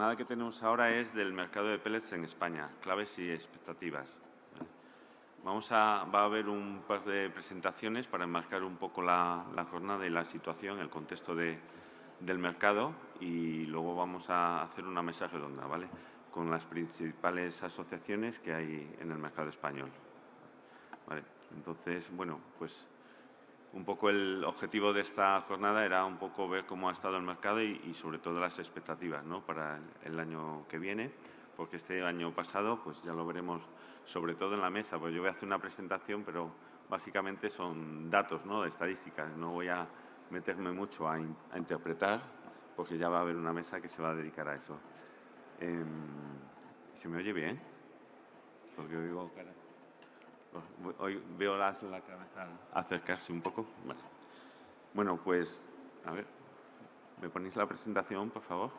jornada que tenemos ahora es del mercado de pellets en España, claves y expectativas. Va a haber un par de presentaciones para enmarcar un poco la jornada y la situación, el contexto del mercado, y luego vamos a hacer una mesa redonda, ¿vale?, con las principales asociaciones que hay en el mercado español. ¿Vale? Entonces, bueno, pues un poco el objetivo de esta jornada era un poco ver cómo ha estado el mercado y sobre todo las expectativas, ¿no?, para el año que viene, porque este año pasado pues ya lo veremos sobre todo en la mesa, pues yo voy a hacer una presentación, pero básicamente son datos, ¿no?, estadísticas. No voy a meterme mucho a interpretar, porque ya va a haber una mesa que se va a dedicar a eso. ¿Se me oye bien? Porque oigo cara. Hoy veo la cabeza acercarse un poco. Vale. Bueno, pues, a ver, ¿me ponéis la presentación, por favor?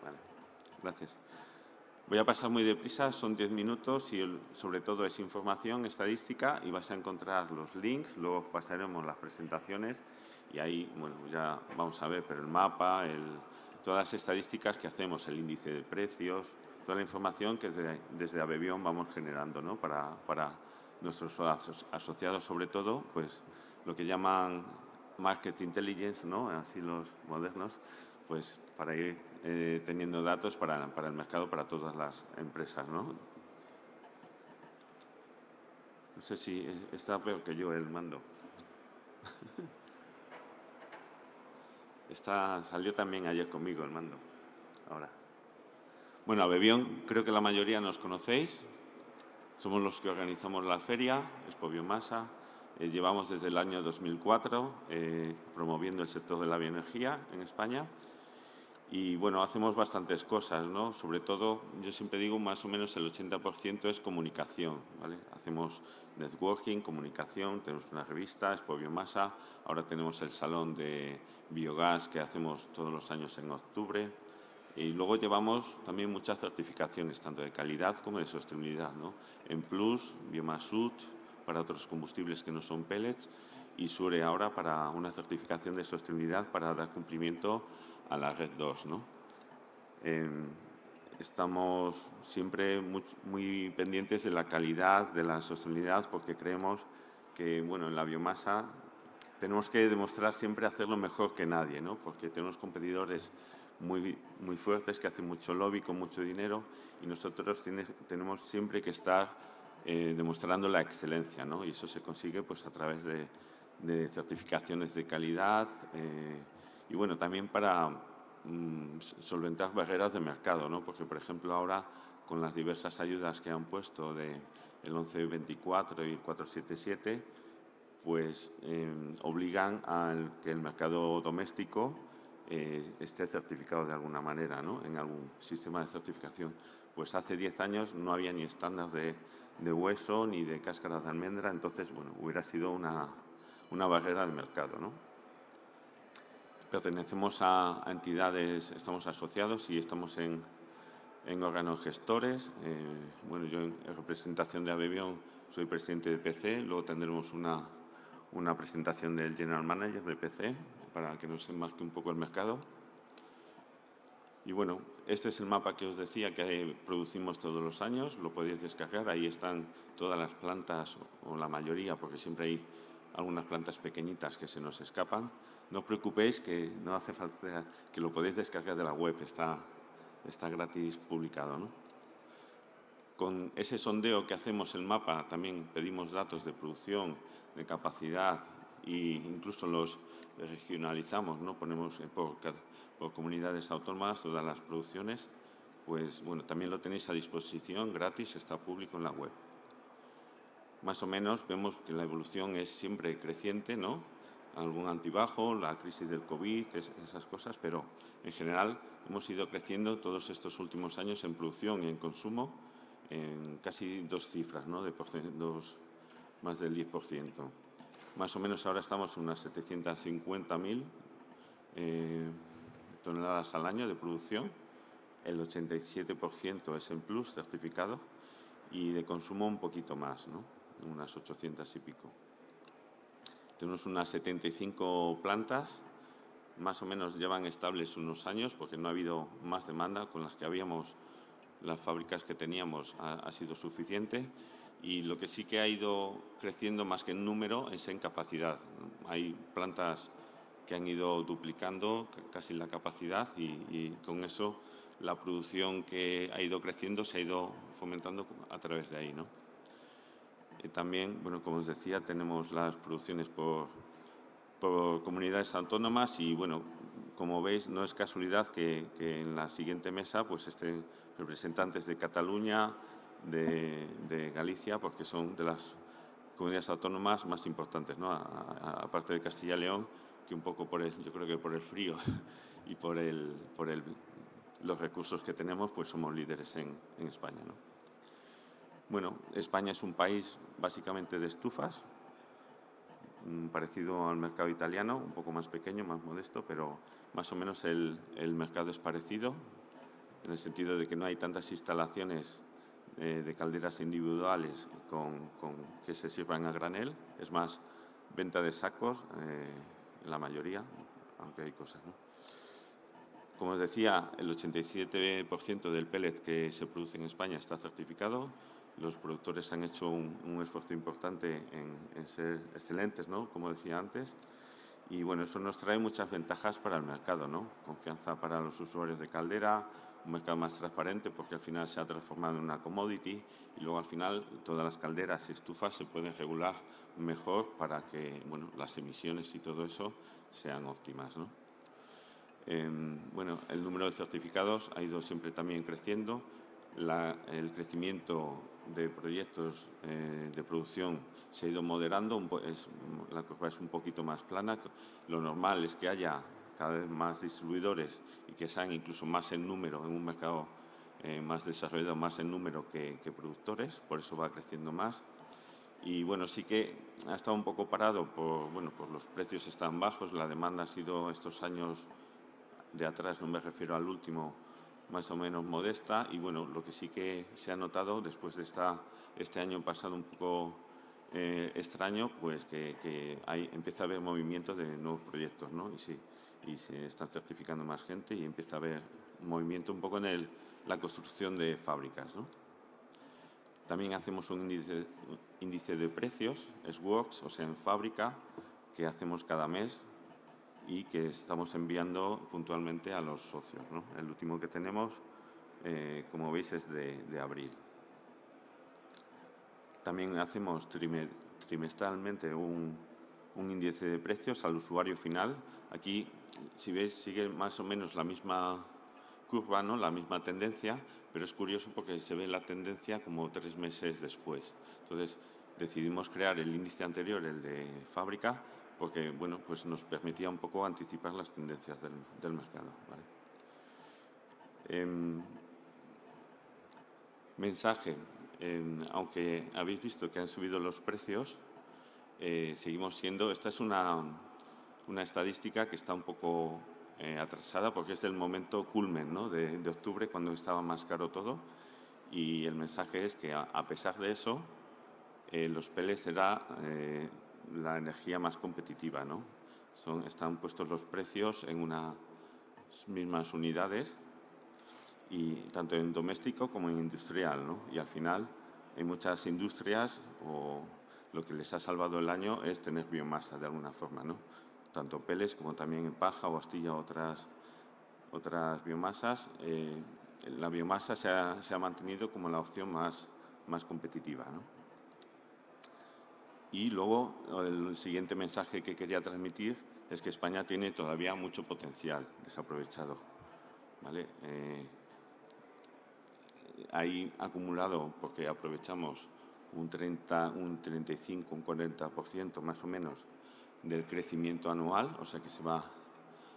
Vale, gracias. Voy a pasar muy deprisa, son 10 minutos y sobre todo es información estadística y vas a encontrar los links, luego pasaremos las presentaciones y ahí, bueno, ya vamos a ver, pero el mapa, todas las estadísticas que hacemos, el índice de precios, toda la información que desde Abebión vamos generando, ¿no?, para nuestros asociados, sobre todo, pues lo que llaman Market Intelligence, ¿no?, así los modernos, pues para ir teniendo datos para el mercado, para todas las empresas, ¿no? No sé si está peor que yo el mando. Salió también ayer conmigo el mando. Ahora. Bueno, Abebión, creo que la mayoría nos conocéis. Somos los que organizamos la feria, Expo Biomasa. Llevamos desde el año 2004 promoviendo el sector de la bioenergía en España. Y, bueno, hacemos bastantes cosas, ¿no? Sobre todo, yo siempre digo, más o menos el 80% es comunicación, ¿vale? Hacemos networking, comunicación, tenemos una revista, Expo Biomasa, ahora tenemos el salón de biogás que hacemos todos los años en octubre. Y luego llevamos también muchas certificaciones, tanto de calidad como de sostenibilidad, ¿no? En Plus, Biomasud, para otros combustibles que no son pellets, y Sure ahora para una certificación de sostenibilidad para dar cumplimiento a la Red 2, ¿no? Estamos siempre muy pendientes de la calidad, de la sostenibilidad, porque creemos que, bueno, en la biomasa tenemos que demostrar siempre hacerlo mejor que nadie, ¿no?, porque tenemos competidores muy fuertes que hacen mucho lobby con mucho dinero y nosotros tenemos siempre que estar demostrando la excelencia, ¿no?, y eso se consigue pues a través de certificaciones de calidad y, bueno, también para solventar barreras de mercado, ¿no?, porque, por ejemplo, ahora con las diversas ayudas que han puesto del 1124 y el 477, pues obligan a que el mercado doméstico esté certificado de alguna manera, ¿no?, en algún sistema de certificación. Pues hace 10 años no había ni estándar de hueso ni de cáscara de almendra, entonces, bueno, hubiera sido una barrera de mercado, ¿no? Pertenecemos a entidades, estamos asociados y estamos en órganos gestores. Bueno, yo en representación de Abebión soy presidente de PC, luego tendremos una presentación del General Manager de PC para que nos enmarque un poco el mercado. Y, bueno, este es el mapa que os decía que producimos todos los años, lo podéis descargar, ahí están todas las plantas, o la mayoría, porque siempre hay algunas plantas pequeñitas que se nos escapan. No os preocupéis, que no hace falta, que lo podéis descargar de la web, está gratis publicado, ¿no? Con ese sondeo que hacemos el mapa también pedimos datos de producción, de capacidad e incluso los regionalizamos, ¿no? Ponemos por comunidades autónomas todas las producciones. Pues, bueno, también lo tenéis a disposición gratis, está público en la web. Más o menos vemos que la evolución es siempre creciente, ¿no? Algún altibajo, la crisis del COVID, esas cosas, pero en general hemos ido creciendo todos estos últimos años en producción y en consumo en casi 2 cifras, ¿no?, más del 10%. Más o menos ahora estamos en unas 750.000 toneladas al año de producción. El 87% es en Plus certificado y de consumo un poquito más, ¿no?, unas 800 y pico. Tenemos unas 75 plantas más o menos llevan estables unos años porque no ha habido más demanda. Con las que habíamos, las fábricas que teníamos, ha sido suficiente. Y lo que sí que ha ido creciendo más que en número es en capacidad. Hay plantas que han ido duplicando casi la capacidad y con eso la producción que ha ido creciendo se ha ido fomentando a través de ahí, ¿no? También, bueno, como os decía, tenemos las producciones por comunidades autónomas y, bueno, como veis, no es casualidad que en la siguiente mesa pues estén representantes de Cataluña, de Galicia, porque son de las comunidades autónomas más importantes, ¿no? Aparte de Castilla y León, que un poco yo creo que por el frío y por los recursos que tenemos, pues somos líderes en España, ¿no? Bueno, España es un país básicamente de estufas, parecido al mercado italiano, un poco más pequeño, más modesto, pero más o menos el mercado es parecido, en el sentido de que no hay tantas instalaciones de calderas individuales que se sirvan a granel, es más venta de sacos, la mayoría, aunque hay cosas, ¿no? Como os decía, el 87% del pellet que se produce en España está certificado. Los productores han hecho un esfuerzo importante en ser excelentes, ¿no? Como decía antes. Y bueno, eso nos trae muchas ventajas para el mercado, ¿no? Confianza para los usuarios de caldera, un mercado más transparente porque al final se ha transformado en una commodity y luego al final todas las calderas y estufas se pueden regular mejor para que, bueno, las emisiones y todo eso sean óptimas, ¿no? Bueno, el número de certificados ha ido siempre también creciendo. El crecimiento de proyectos de producción se ha ido moderando, la curva es un poquito más plana. Lo normal es que haya cada vez más distribuidores y que sean incluso más en número en un mercado más desarrollado, más en número que productores, por eso va creciendo más. Y bueno, sí que ha estado un poco parado por los precios están bajos, la demanda ha sido estos años de atrás, no me refiero al último, más o menos modesta. Y bueno, lo que sí que se ha notado después de este año pasado un poco extraño, pues que empieza a haber movimiento de nuevos proyectos, ¿no? Y se están certificando más gente y empieza a haber movimiento un poco en la construcción de fábricas, ¿no? También hacemos un índice de precios, SWOX, o sea, en fábrica, que hacemos cada mes y que estamos enviando puntualmente a los socios, ¿no? El último que tenemos, como veis, es de abril. También hacemos trimestralmente un índice de precios al usuario final. Aquí, si veis, sigue más o menos la misma curva, ¿no? La misma tendencia, pero es curioso porque se ve la tendencia como 3 meses después. Entonces, decidimos crear el índice anterior, el de fábrica, porque bueno, pues nos permitía un poco anticipar las tendencias del mercado, ¿vale? Mensaje. Aunque habéis visto que han subido los precios, seguimos siendo... Esta es una estadística que está un poco atrasada porque es del momento culmen, ¿no? de octubre, cuando estaba más caro todo. Y el mensaje es que a pesar de eso, los pellets será la energía más competitiva, ¿no? Están puestos los precios en unas mismas unidades, y tanto en doméstico como en industrial, ¿no? Y al final, en muchas industrias, lo que les ha salvado el año es tener biomasa de alguna forma, ¿no? Tanto pellets como también en paja o astilla, otras biomasas. La biomasa se ha mantenido como la opción más competitiva, ¿no? Y luego, el siguiente mensaje que quería transmitir es que España tiene todavía mucho potencial desaprovechado, ¿vale? Hay acumulado, porque aprovechamos un 35, un 40% más o menos del crecimiento anual, o sea que se va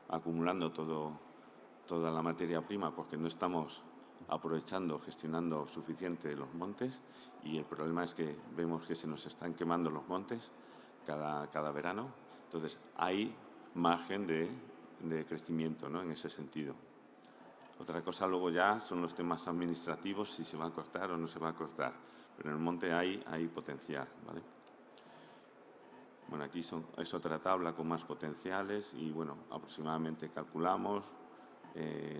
acumulando toda la materia prima porque no estamos gestionando suficiente los montes, y el problema es que vemos que se nos están quemando los montes cada verano. Entonces, hay margen de crecimiento, ¿no? En ese sentido. Otra cosa luego ya son los temas administrativos, si se va a cortar o no se va a cortar, pero en el monte hay potencial, ¿vale? Bueno, aquí es otra tabla con más potenciales y, bueno, aproximadamente calculamos,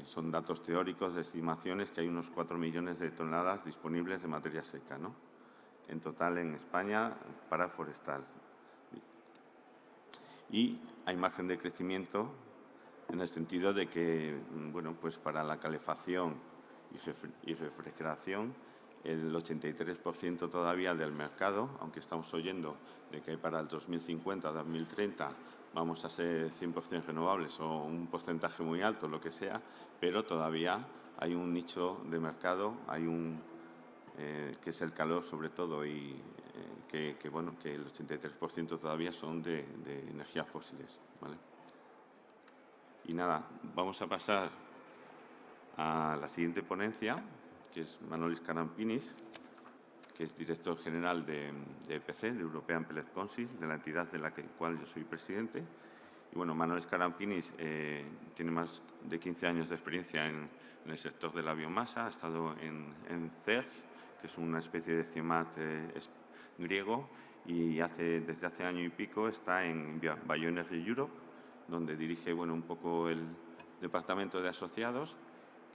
son datos teóricos de estimaciones, que hay unos 4 millones de toneladas disponibles de materia seca, ¿no? En total en España para forestal. Y hay margen de crecimiento en el sentido de que, bueno, pues para la calefacción y refrigeración, el 83% todavía del mercado, aunque estamos oyendo de que para el 2050, 2030 vamos a ser 100% renovables o un porcentaje muy alto, lo que sea, pero todavía hay un nicho de mercado, hay un que es el calor sobre todo y bueno, que el 83% todavía son de energías fósiles, ¿vale? Y nada, vamos a pasar a la siguiente ponencia, que es Manolis Karampinis, que es director general de EPC, de European Pellet Council, de la entidad de la cual yo soy presidente. Y bueno, Manolis Karampinis tiene más de 15 años de experiencia en el sector de la biomasa, ha estado en CERF, que es una especie de CIEMAT griego, y desde hace año y pico está en Bioenergy Europe, donde dirige, bueno, un poco el departamento de asociados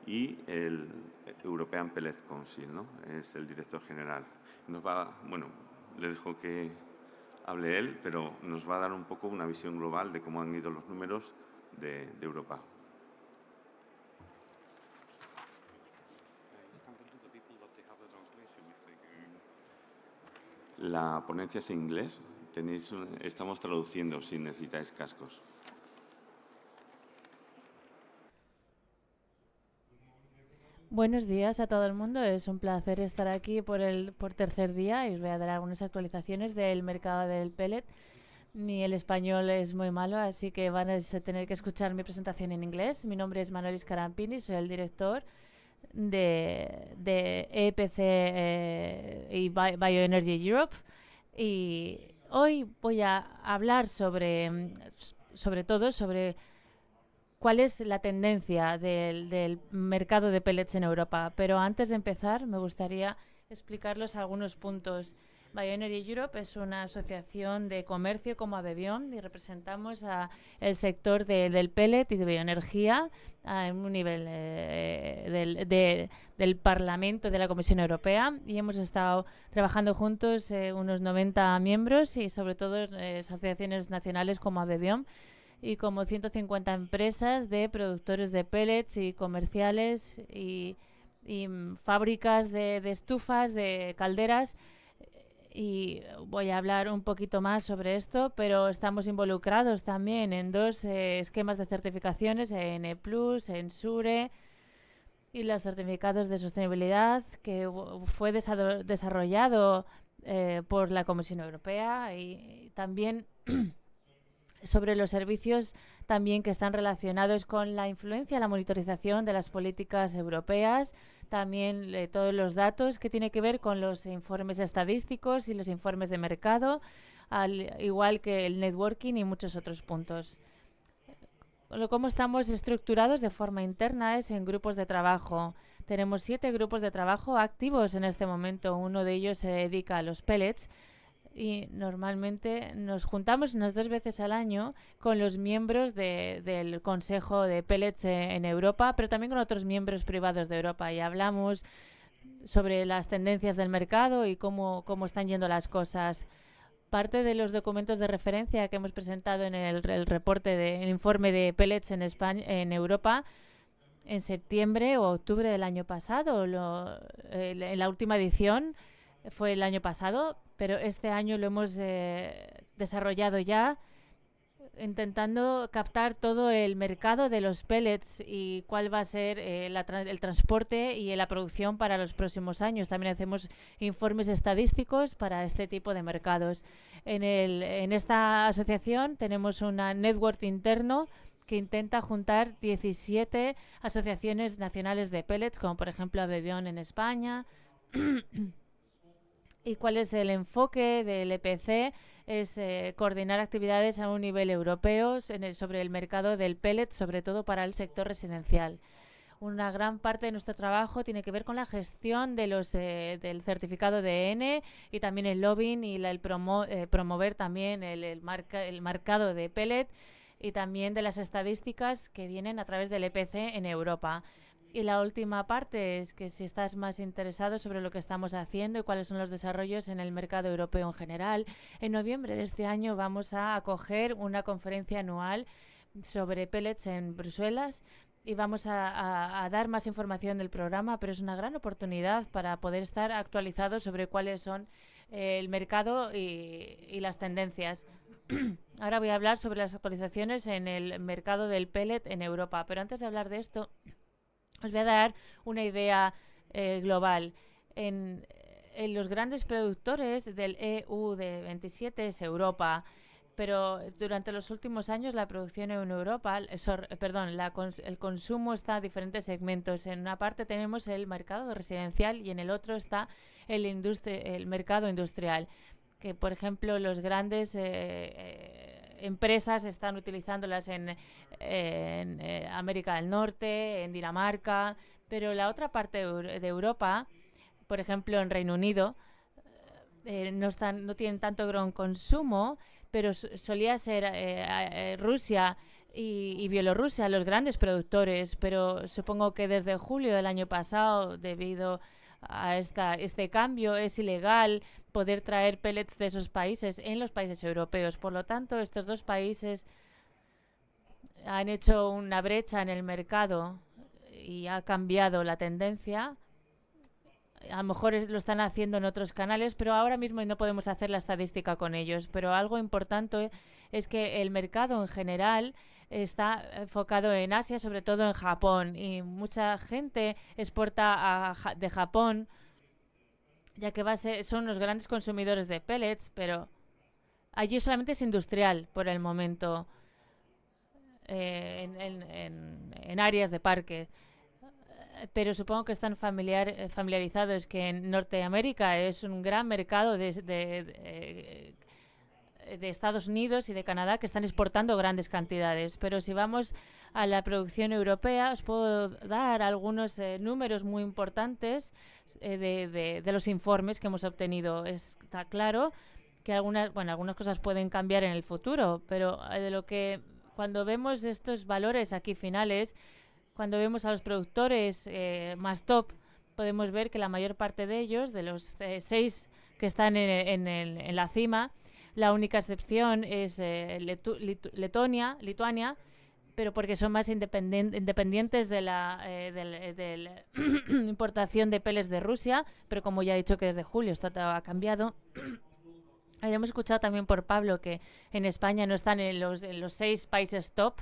y el European Pellet Council, ¿no? Es el director general. Bueno, le dejo que hable él, pero nos va a dar un poco una visión global de cómo han ido los números de Europa. La ponencia es en inglés. Estamos traduciendo si necesitáis cascos. Buenos días a todo el mundo. Es un placer estar aquí por tercer día y os voy a dar algunas actualizaciones del mercado del pellet. El español es muy malo, así que van a tener que escuchar mi presentación en inglés. Mi nombre es Manolis Karampinis, soy el director de EPC y Bioenergy Europe. Y hoy voy a hablar sobre cuál es la tendencia del mercado de pellets en Europa. Pero antes de empezar, me gustaría explicarles algunos puntos. Bioenergy Europe es una asociación de comercio como Abebión y representamos el sector del pellet y de bioenergía a un nivel del Parlamento de la Comisión Europea, y hemos estado trabajando juntos unos 90 miembros y sobre todo asociaciones nacionales como Abebión y como 150 empresas de productores de pellets y comerciales y fábricas de estufas, de calderas. Y voy a hablar un poquito más sobre esto, pero estamos involucrados también en dos esquemas de certificaciones, en E+, en SURE y los certificados de sostenibilidad, que fue desarrollado por la Comisión Europea, y también sobre los servicios también que están relacionados con la influencia, la monitorización de las políticas europeas, también todos los datos que tienen que ver con los informes estadísticos y los informes de mercado, al igual que el networking y muchos otros puntos. Cómo estamos estructurados de forma interna es en grupos de trabajo. Tenemos 7 grupos de trabajo activos en este momento. Uno de ellos se dedica a los pellets, y normalmente nos juntamos unas 2 veces al año con los miembros del Consejo de Pellets en Europa, pero también con otros miembros privados de Europa, y hablamos sobre las tendencias del mercado y cómo están yendo las cosas. Parte de los documentos de referencia que hemos presentado en el informe de Pellets en España, en Europa, en septiembre o octubre del año pasado, en la última edición fue el año pasado, pero este año lo hemos desarrollado ya, intentando captar todo el mercado de los pellets y cuál va a ser el transporte y la producción para los próximos años. También hacemos informes estadísticos para este tipo de mercados. En esta asociación tenemos un network interno que intenta juntar 17 asociaciones nacionales de pellets, como por ejemplo Abebión en España. ¿Y cuál es el enfoque del EPC? Es coordinar actividades a un nivel europeo sobre el mercado del pellet, sobre todo para el sector residencial. Una gran parte de nuestro trabajo tiene que ver con la gestión de del certificado de N y también el lobbying y promover también el marcado de pellet y también de las estadísticas que vienen a través del EPC en Europa. Y la última parte es que si estás más interesado sobre lo que estamos haciendo y cuáles son los desarrollos en el mercado europeo en general, en noviembre de este año vamos a acoger una conferencia anual sobre pellets en Bruselas y vamos a dar más información del programa, pero es una gran oportunidad para poder estar actualizados sobre cuáles son el mercado y las tendencias. Ahora voy a hablar sobre las actualizaciones en el mercado del pellet en Europa, pero antes de hablar de esto os voy a dar una idea global. En los grandes productores del EU de 27 es Europa, pero durante los últimos años la producción en Europa, el consumo está en diferentes segmentos. En una parte tenemos el mercado residencial y en el otro está el mercado industrial, que por ejemplo los grandes empresas están utilizándolas en América del Norte, en Dinamarca, pero la otra parte de Europa, por ejemplo en Reino Unido, no tienen tanto gran consumo, pero solía ser Rusia y Bielorrusia los grandes productores, pero supongo que desde julio del año pasado, debido a este cambio, es ilegal poder traer pellets de esos países en los países europeos. Por lo tanto, estos dos países han hecho una brecha en el mercado y ha cambiado la tendencia. A lo mejor lo están haciendo en otros canales, pero ahora mismo no podemos hacer la estadística con ellos. Pero algo importante es que el mercado en general está enfocado en Asia, sobre todo en Japón, y mucha gente exporta de Japón, ya que son los grandes consumidores de pellets, pero allí solamente es industrial por el momento, en áreas de parque. Pero supongo que están familiarizados que en Norteamérica es un gran mercado de Estados Unidos y de Canadá, que están exportando grandes cantidades. Pero si vamos a la producción europea, os puedo dar algunos números muy importantes de los informes que hemos obtenido. Está claro que algunas cosas pueden cambiar en el futuro, pero cuando vemos estos valores aquí finales, cuando vemos a los productores más top, podemos ver que la mayor parte de ellos, de los 6 que están en la cima, la única excepción es Lituania, pero porque son más independientes de la importación de pellets de Rusia, pero como ya he dicho que desde julio esto ha cambiado. Hemos escuchado también por Pablo que en España no están en los 6 países top,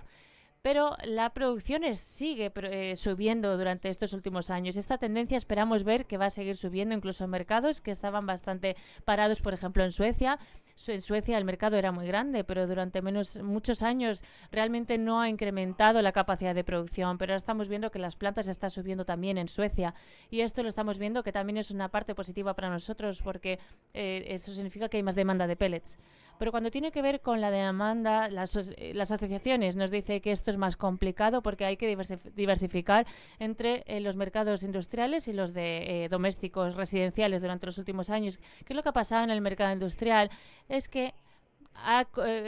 pero la producción sigue subiendo durante estos últimos años. Esta tendencia esperamos ver que va a seguir subiendo incluso en mercados que estaban bastante parados, por ejemplo en Suecia. En Suecia el mercado era muy grande, pero durante muchos años realmente no ha incrementado la capacidad de producción, pero ahora estamos viendo que las plantas están subiendo también en Suecia, y esto lo estamos viendo que también es una parte positiva para nosotros, porque eso significa que hay más demanda de pellets. Pero cuando tiene que ver con la demanda, las asociaciones nos dicen que esto es más complicado porque hay que diversificar entre los mercados industriales y los de domésticos, residenciales durante los últimos años. ¿Qué es lo que ha pasado en el mercado industrial? Es que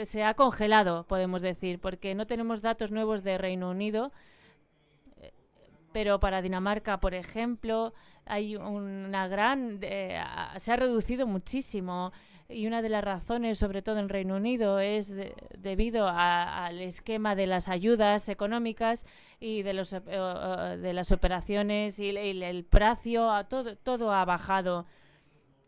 se ha congelado, podemos decir, porque no tenemos datos nuevos de Reino Unido, pero para Dinamarca, por ejemplo, hay se ha reducido muchísimo. Y una de las razones, sobre todo en Reino Unido, es debido al esquema de las ayudas económicas y de las operaciones y el precio, todo ha bajado,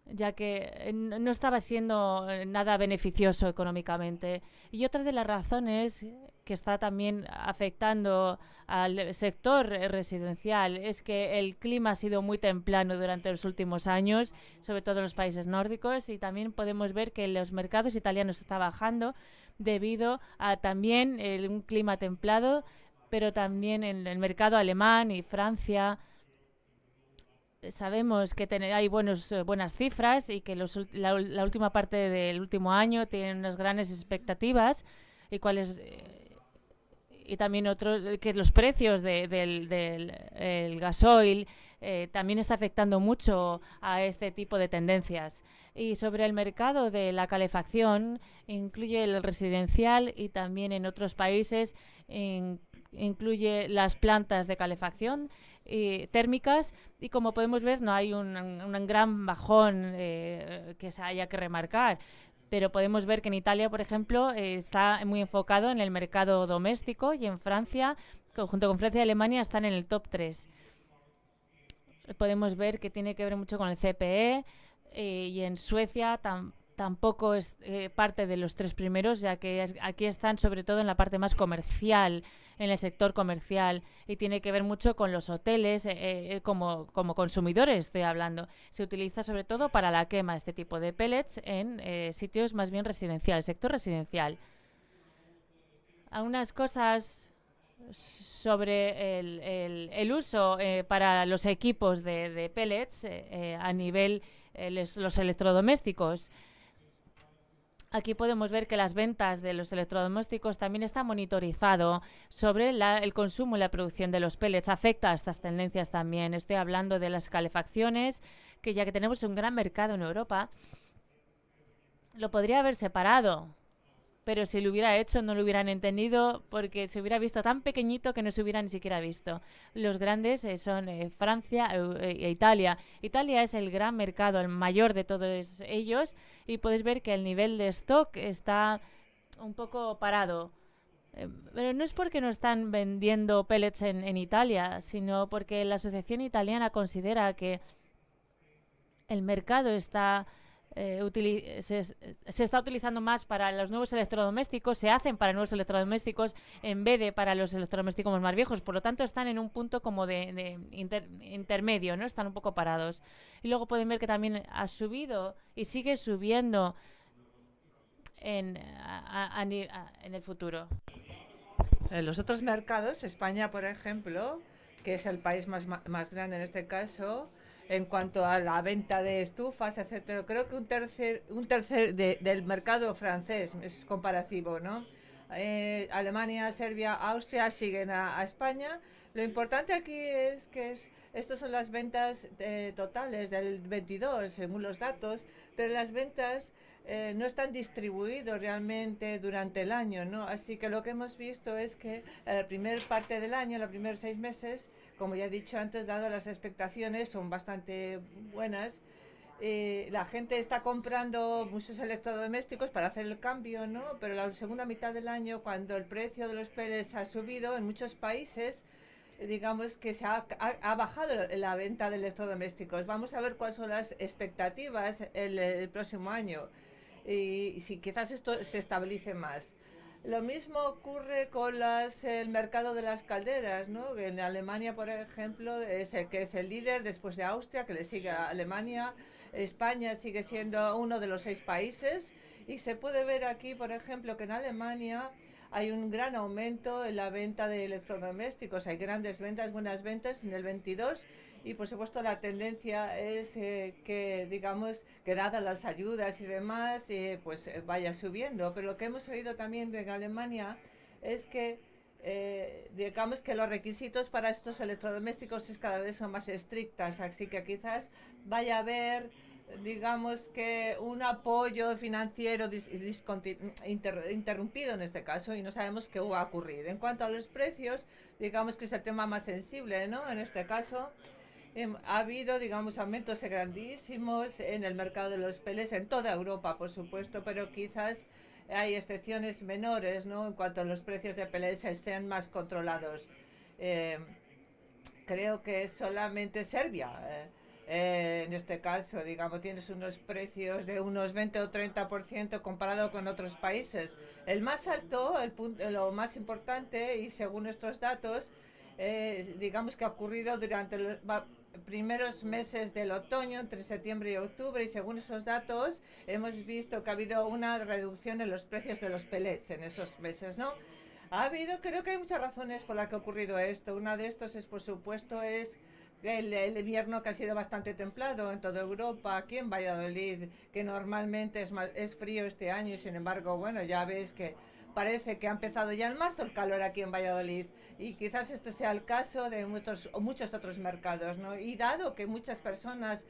ya que no estaba siendo nada beneficioso económicamente. Y otra de las razones que está también afectando al sector residencial es que el clima ha sido muy templado durante los últimos años, sobre todo en los países nórdicos, y también podemos ver que los mercados italianos están bajando debido a también un clima templado, pero también en el mercado alemán y Francia. Sabemos que hay buenas cifras y que la última parte del último año tienen unas grandes expectativas, y también otros, que los precios el gasoil también está afectando mucho a este tipo de tendencias. Y sobre el mercado de la calefacción, incluye el residencial y también en otros países incluye las plantas de calefacción térmicas, y como podemos ver no hay un gran bajón que se haya que remarcar. Pero podemos ver que en Italia, por ejemplo, está muy enfocado en el mercado doméstico, y en Francia, junto con Francia y Alemania, están en el top 3. Podemos ver que tiene que ver mucho con el CPE, y en Suecia tampoco es parte de los 3 primeros, ya que aquí están sobre todo en la parte más comercial, en el sector comercial, y tiene que ver mucho con los hoteles, como consumidores estoy hablando. Se utiliza sobre todo para la quema este tipo de pellets en sitios más bien residenciales, sector residencial. Algunas cosas sobre el uso para los equipos de pellets a nivel los electrodomésticos. Aquí podemos ver que las ventas de los electrodomésticos también está monitorizado sobre el consumo y la producción de los pellets. Afecta a estas tendencias también. Estoy hablando de las calefacciones, que ya que tenemos un gran mercado en Europa, lo podría haber separado, pero si lo hubiera hecho no lo hubieran entendido, porque se hubiera visto tan pequeñito que no se hubiera ni siquiera visto. Los grandes son Francia e Italia. Italia es el gran mercado, el mayor de todos ellos, y podéis ver que el nivel de stock está un poco parado. Pero no es porque no están vendiendo pellets en Italia, sino porque la Asociación Italiana considera que el mercado está se está utilizando más para los nuevos electrodomésticos, se hacen para nuevos electrodomésticos en vez de para los electrodomésticos más viejos. Por lo tanto, están en un punto como de intermedio, ¿no? Están un poco parados. Y luego pueden ver que también ha subido y sigue subiendo en el futuro. En los otros mercados, España, por ejemplo, que es el país más grande en este caso, en cuanto a la venta de estufas, etcétera, creo que un tercer del mercado francés es comparativo, ¿no? Alemania, Serbia, Austria siguen a España. Lo importante aquí es que estas son las ventas totales del 22, según los datos, pero las ventas no están distribuidos realmente durante el año, ¿no? Así que lo que hemos visto es que la primera parte del año, los primeros 6 meses, como ya he dicho antes, dado las expectaciones, son bastante buenas. La gente está comprando muchos electrodomésticos para hacer el cambio, ¿no? Pero la segunda mitad del año, cuando el precio de los pellets ha subido en muchos países, digamos que ha bajado la venta de electrodomésticos. Vamos a ver cuáles son las expectativas el próximo año y si quizás esto se estabilice más. Lo mismo ocurre con el mercado de las calderas, ¿no? En Alemania, por ejemplo, es el líder después de Austria, que le sigue a Alemania. España sigue siendo uno de los 6 países, y se puede ver aquí, por ejemplo, que en Alemania hay un gran aumento en la venta de electrodomésticos. Hay grandes ventas, buenas ventas en el 22, y por supuesto la tendencia es que, digamos, que dadas las ayudas y demás, vaya subiendo. Pero lo que hemos oído también de Alemania es que digamos que los requisitos para estos electrodomésticos cada vez son más estrictas, así que quizás vaya a haber, digamos, que un apoyo financiero interrumpido en este caso, y no sabemos qué va a ocurrir. En cuanto a los precios, digamos que es el tema más sensible, ¿no? En este caso ha habido, digamos, aumentos grandísimos en el mercado de los pellets en toda Europa, por supuesto, pero quizás hay excepciones menores, ¿no? En cuanto a los precios de pellets sean más controlados. Creo que es solamente Serbia. En este caso, digamos, tienes unos precios de unos 20 o 30% comparado con otros países. El más alto, lo más importante, y según estos datos, digamos que ha ocurrido durante los primeros meses del otoño, entre septiembre y octubre, y según esos datos hemos visto que ha habido una reducción en los precios de los pellets en esos meses, ¿no? Creo que hay muchas razones por las que ha ocurrido esto. Una de estos es, por supuesto, el invierno, que ha sido bastante templado en toda Europa. Aquí en Valladolid, que normalmente es frío este año, y sin embargo, bueno, ya ves que parece que ha empezado ya en marzo el calor aquí en Valladolid. Y quizás este sea el caso de muchos otros mercados, ¿no? Y dado que muchas personas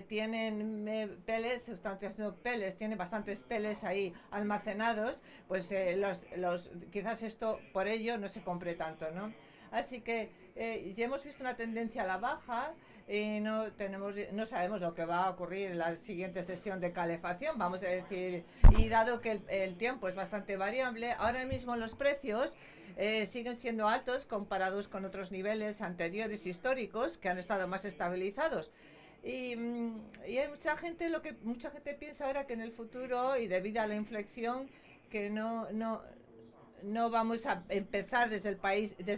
tienen peles, están haciendo peles, tienen bastantes peles ahí almacenados, pues quizás esto por ello no se compre tanto, ¿no? Así que ya hemos visto una tendencia a la baja y no sabemos lo que va a ocurrir en la siguiente sesión de calefacción, vamos a decir, y dado que el tiempo es bastante variable, ahora mismo los precios siguen siendo altos comparados con otros niveles anteriores históricos que han estado más estabilizados. Y hay mucha gente piensa ahora que en el futuro y debido a la inflexión que no vamos a empezar desde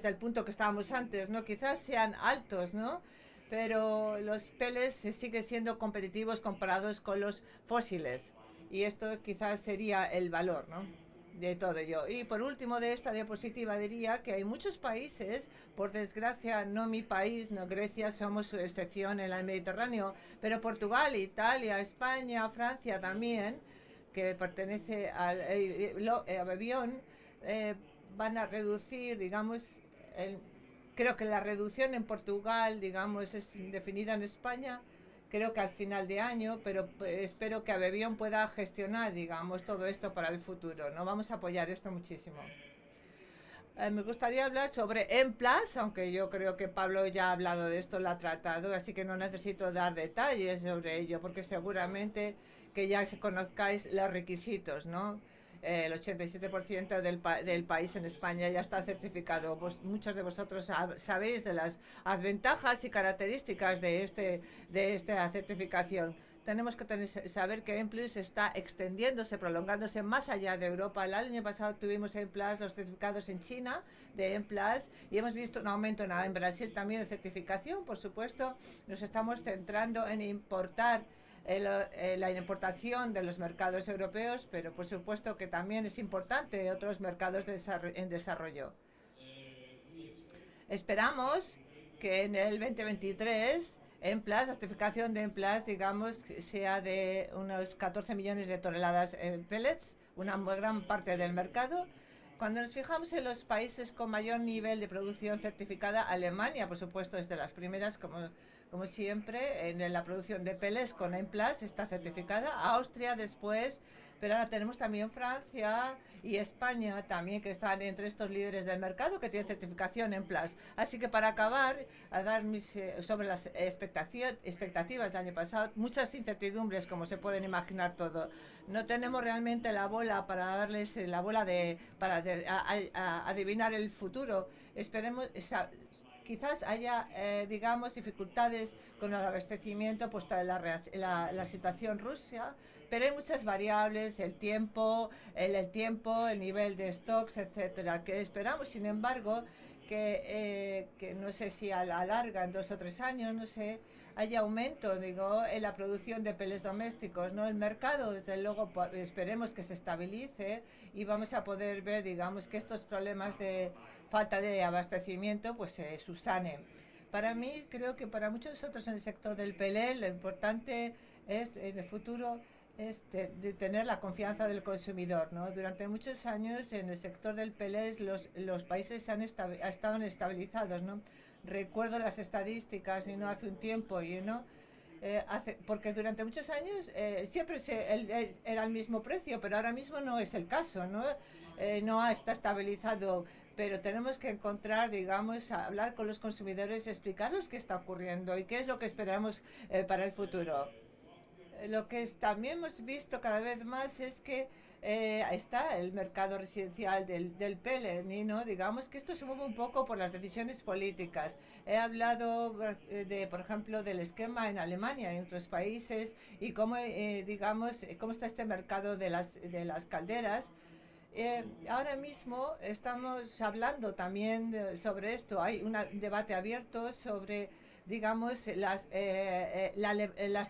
el punto que estábamos antes, ¿no? Quizás sean altos, ¿no? Pero los peles siguen siendo competitivos comparados con los fósiles. Y esto quizás sería el valor, ¿no?, de todo ello. Y por último de esta diapositiva diría que hay muchos países, por desgracia no mi país, no Grecia, somos su excepción en el Mediterráneo, pero Portugal, Italia, España, Francia también, que pertenece a Bevión, van a reducir, digamos, creo que la reducción en Portugal, digamos, es indefinida en España, creo que al final de año, pero espero que Abebión pueda gestionar, digamos, todo esto para el futuro, ¿no? Vamos a apoyar esto muchísimo. Me gustaría hablar sobre Emplas, aunque yo creo que Pablo ya ha hablado de esto, lo ha tratado, así que no necesito dar detalles sobre ello, porque seguramente que ya conozcáis los requisitos, ¿no? El 87% del país en España ya está certificado. Muchos de vosotros sabéis de las ventajas y características de esta certificación. Tenemos que saber que Emplas está extendiéndose, prolongándose más allá de Europa. El año pasado tuvimos Emplas, los certificados en China de Emplas, y hemos visto un aumento en Brasil también de certificación. Por supuesto, nos estamos centrando en importar la importación de los mercados europeos, pero por supuesto que también es importante otros mercados en desarrollo. Esperamos que en el 2023 Emplas, la certificación de Emplas, digamos, sea de unos 14 millones de toneladas en pellets, una gran parte del mercado. Cuando nos fijamos en los países con mayor nivel de producción certificada, Alemania, por supuesto, es de las primeras, como siempre, en la producción de pellets con Emplas está certificada. Austria después, pero ahora tenemos también Francia y España también, que están entre estos líderes del mercado que tienen certificación Emplas. Así que para acabar, a dar sobre las expectativas del año pasado, muchas incertidumbres, como se pueden imaginar todo. No tenemos realmente la bola para darles la bola para adivinar el futuro. Esperemos... Quizás haya, digamos, dificultades con el abastecimiento, puesto la situación Rusia, pero hay muchas variables, el tiempo, el nivel de stocks, etcétera, que esperamos, sin embargo, que no sé si a la larga, en 2 o 3 años, no sé, haya aumento, digo, en la producción de peles domésticos, ¿no? El mercado, desde luego, esperemos que se estabilice y vamos a poder ver, digamos, que estos problemas de falta de abastecimiento pues se subsanen. Para mí, creo que para muchos otros en el sector del pelé, lo importante es en el futuro de tener la confianza del consumidor, ¿no? Durante muchos años en el sector del pelé los países estaban estabilizados, ¿no? Recuerdo las estadísticas, y no hace un tiempo, porque durante muchos años siempre era el mismo precio, pero ahora mismo no es el caso, ¿no? No está estabilizado, pero tenemos que encontrar, digamos, hablar con los consumidores, explicarles qué está ocurriendo y qué es lo que esperamos para el futuro. Lo que también hemos visto cada vez más es que está el mercado residencial del pellet, ¿no? Digamos que esto se mueve un poco por las decisiones políticas. He hablado, por ejemplo, del esquema en Alemania y en otros países y cómo, digamos, cómo está este mercado de las calderas. Ahora mismo estamos hablando también sobre esto. Hay un debate abierto sobre, digamos, la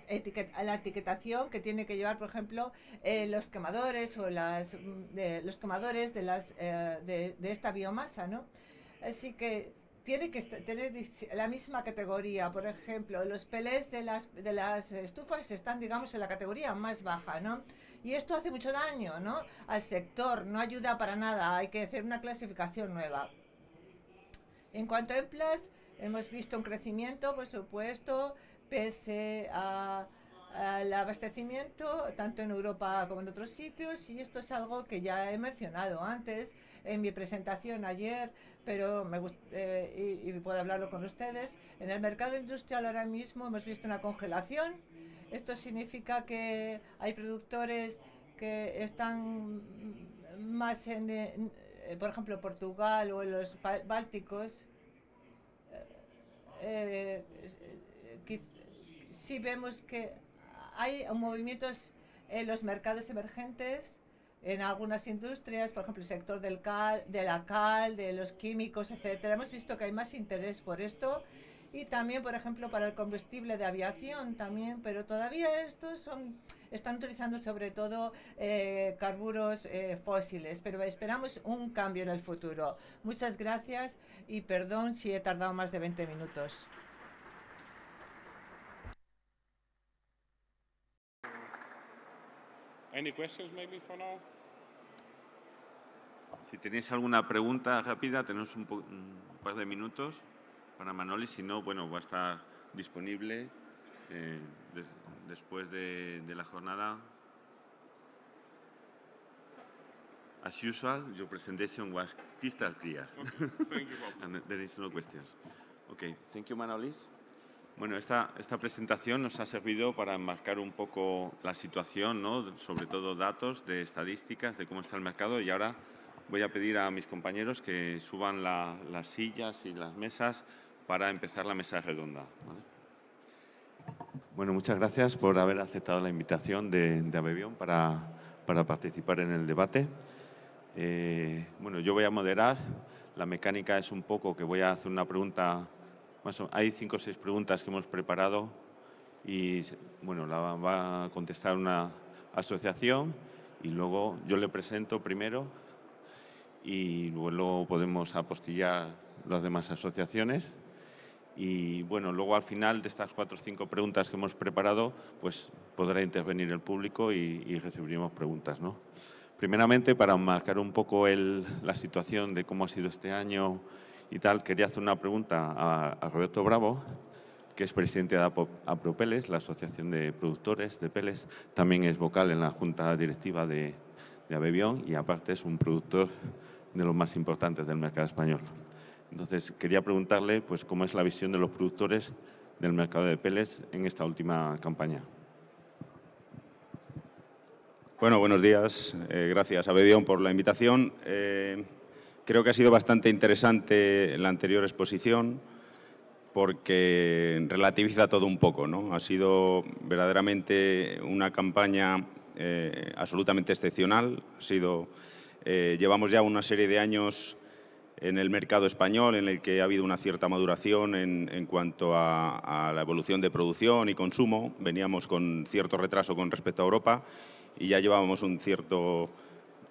etiquetación que tiene que llevar, por ejemplo, los quemadores o los quemadores de esta biomasa, ¿no? Así que tiene que tener la misma categoría. Por ejemplo, los pelés de las estufas están, digamos, en la categoría más baja, ¿no? Y esto hace mucho daño, ¿no?, al sector, no ayuda para nada, hay que hacer una clasificación nueva. En cuanto a EMPLAS, hemos visto un crecimiento, por supuesto, pese al abastecimiento, tanto en Europa como en otros sitios, y esto es algo que ya he mencionado antes en mi presentación ayer, pero y puedo hablarlo con ustedes. En el mercado industrial ahora mismo hemos visto una congelación. Esto significa que hay productores que están más por ejemplo, Portugal o en los bálticos. Sí vemos que hay movimientos en los mercados emergentes, en algunas industrias, por ejemplo, el sector de la cal, de los químicos, etcétera. Hemos visto que hay más interés por esto, y también, por ejemplo, para el combustible de aviación también, pero todavía estos están utilizando sobre todo carburos fósiles, pero esperamos un cambio en el futuro. Muchas gracias y perdón si he tardado más de 20 minutos. Any questions maybe for now? Si tenéis alguna pregunta rápida, tenemos un par de minutos para Manoli. Si no, bueno, va a estar disponible después de la jornada. As usual, your presentation was crystal clear. Okay. Thank you, Bob. And there is no questions. Okay, thank you, Manolis. Bueno, esta presentación nos ha servido para enmarcar un poco la situación, ¿no?, sobre todo datos de estadísticas de cómo está el mercado, y ahora voy a pedir a mis compañeros que suban las sillas y las mesas para empezar la mesa redonda, ¿vale? Bueno, muchas gracias por haber aceptado la invitación de ABEVION para participar en el debate. Bueno, yo voy a moderar. La mecánica es un poco que voy a hacer una pregunta. Hay 5 o 6 preguntas que hemos preparado y, bueno, la va a contestar una asociación y luego yo le presento primero y luego podemos apostillar las demás asociaciones. Y, bueno, luego al final de estas 4 o 5 preguntas que hemos preparado, pues podrá intervenir el público y recibiremos preguntas, ¿no? Primeramente, para marcar un poco la situación de cómo ha sido este año y tal, quería hacer una pregunta a Roberto Bravo, que es presidente de APROPELES, la Asociación de Productores de Peles. También es vocal en la Junta Directiva de ABEVION y, aparte, es un productor de los más importantes del mercado español. Entonces, quería preguntarle pues, cómo es la visión de los productores del mercado de peles en esta última campaña. Bueno, buenos días. Gracias a ABEVION por la invitación. Creo que ha sido bastante interesante la anterior exposición porque relativiza todo un poco, ¿no? Ha sido verdaderamente una campaña absolutamente excepcional. Llevamos ya una serie de años en el mercado español en el que ha habido una cierta maduración en cuanto a la evolución de producción y consumo. Veníamos con cierto retraso con respecto a Europa y ya llevábamos un cierto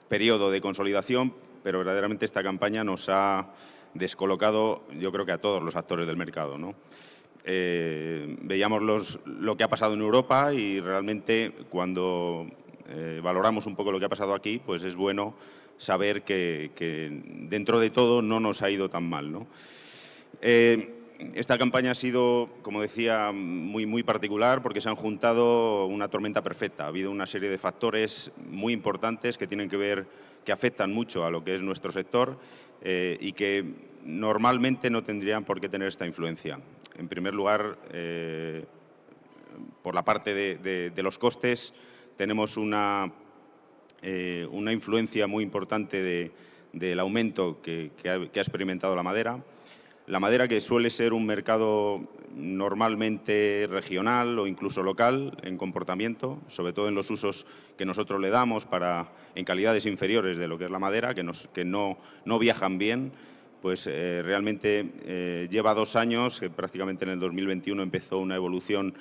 periodo de consolidación, pero verdaderamente esta campaña nos ha descolocado, yo creo que a todos los actores del mercado, ¿no? Veíamos lo que ha pasado en Europa y realmente cuando valoramos un poco lo que ha pasado aquí, pues es bueno saber que dentro de todo no nos ha ido tan mal, ¿no? Esta campaña ha sido, como decía, muy particular porque se han juntado una tormenta perfecta. Ha habido una serie de factores muy importantes que tienen que ver, que afectan mucho a lo que es nuestro sector y que normalmente no tendrían por qué tener esta influencia. En primer lugar, por la parte de los costes, tenemos una influencia muy importante del aumento que ha experimentado la madera. La madera, que suele ser un mercado normalmente regional o incluso local en comportamiento, sobre todo en los usos que nosotros le damos en calidades inferiores de lo que es la madera, que no viajan bien, pues realmente lleva 2 años, que prácticamente en el 2021 empezó una evolución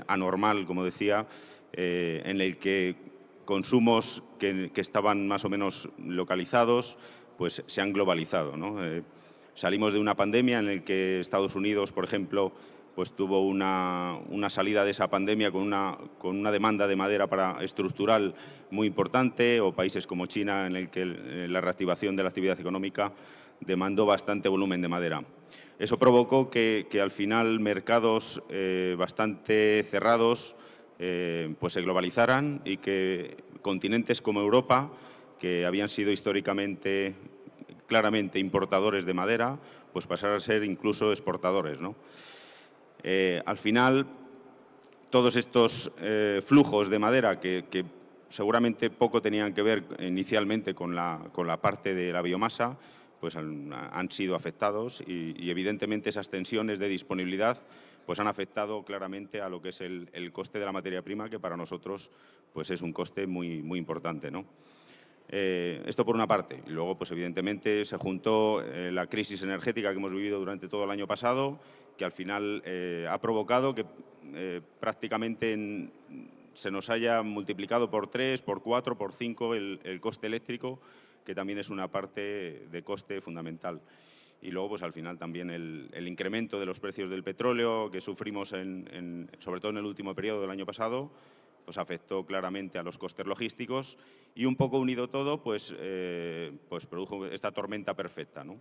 anormal, como decía, en el que consumos que estaban más o menos localizados, pues se han globalizado, ¿no? Salimos de una pandemia en la que Estados Unidos, por ejemplo, pues tuvo una salida de esa pandemia con una demanda de madera estructural muy importante, o países como China, en el que la reactivación de la actividad económica demandó bastante volumen de madera. Eso provocó que al final mercados bastante cerrados pues se globalizaran y que continentes como Europa, que habían sido históricamente claramente importadores de madera, pues pasaran a ser incluso exportadores, ¿no? Al final, todos estos flujos de madera que seguramente poco tenían que ver inicialmente con la parte de la biomasa, pues han sido afectados y evidentemente esas tensiones de disponibilidad pues han afectado claramente a lo que es el coste de la materia prima, que para nosotros pues es un coste muy, muy importante, ¿no? Esto por una parte. Y luego, pues evidentemente, se juntó la crisis energética que hemos vivido durante todo el año pasado, que al final ha provocado que prácticamente se nos haya multiplicado por 3, por 4, por 5 el coste eléctrico, que también es una parte de coste fundamental. Y luego, pues al final también el incremento de los precios del petróleo que sufrimos sobre todo en el último periodo del año pasado, pues afectó claramente a los costes logísticos y un poco unido todo, pues produjo esta tormenta perfecta, ¿no?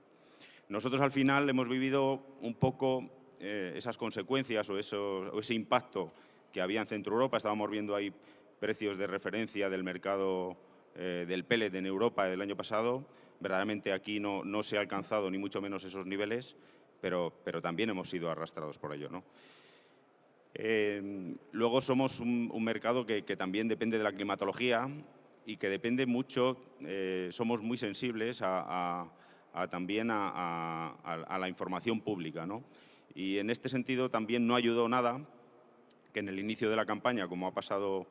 Nosotros al final hemos vivido un poco esas consecuencias o ese impacto que había en Centro Europa. Estábamos viendo ahí precios de referencia del mercado del pellet en Europa del año pasado. Verdaderamente aquí no se ha alcanzado ni mucho menos esos niveles, pero también hemos sido arrastrados por ello, ¿no? Luego somos un mercado que también depende de la climatología y que depende mucho, somos muy sensibles también a la información pública, ¿no? Y en este sentido también no ayudó nada que en el inicio de la campaña, como ha pasado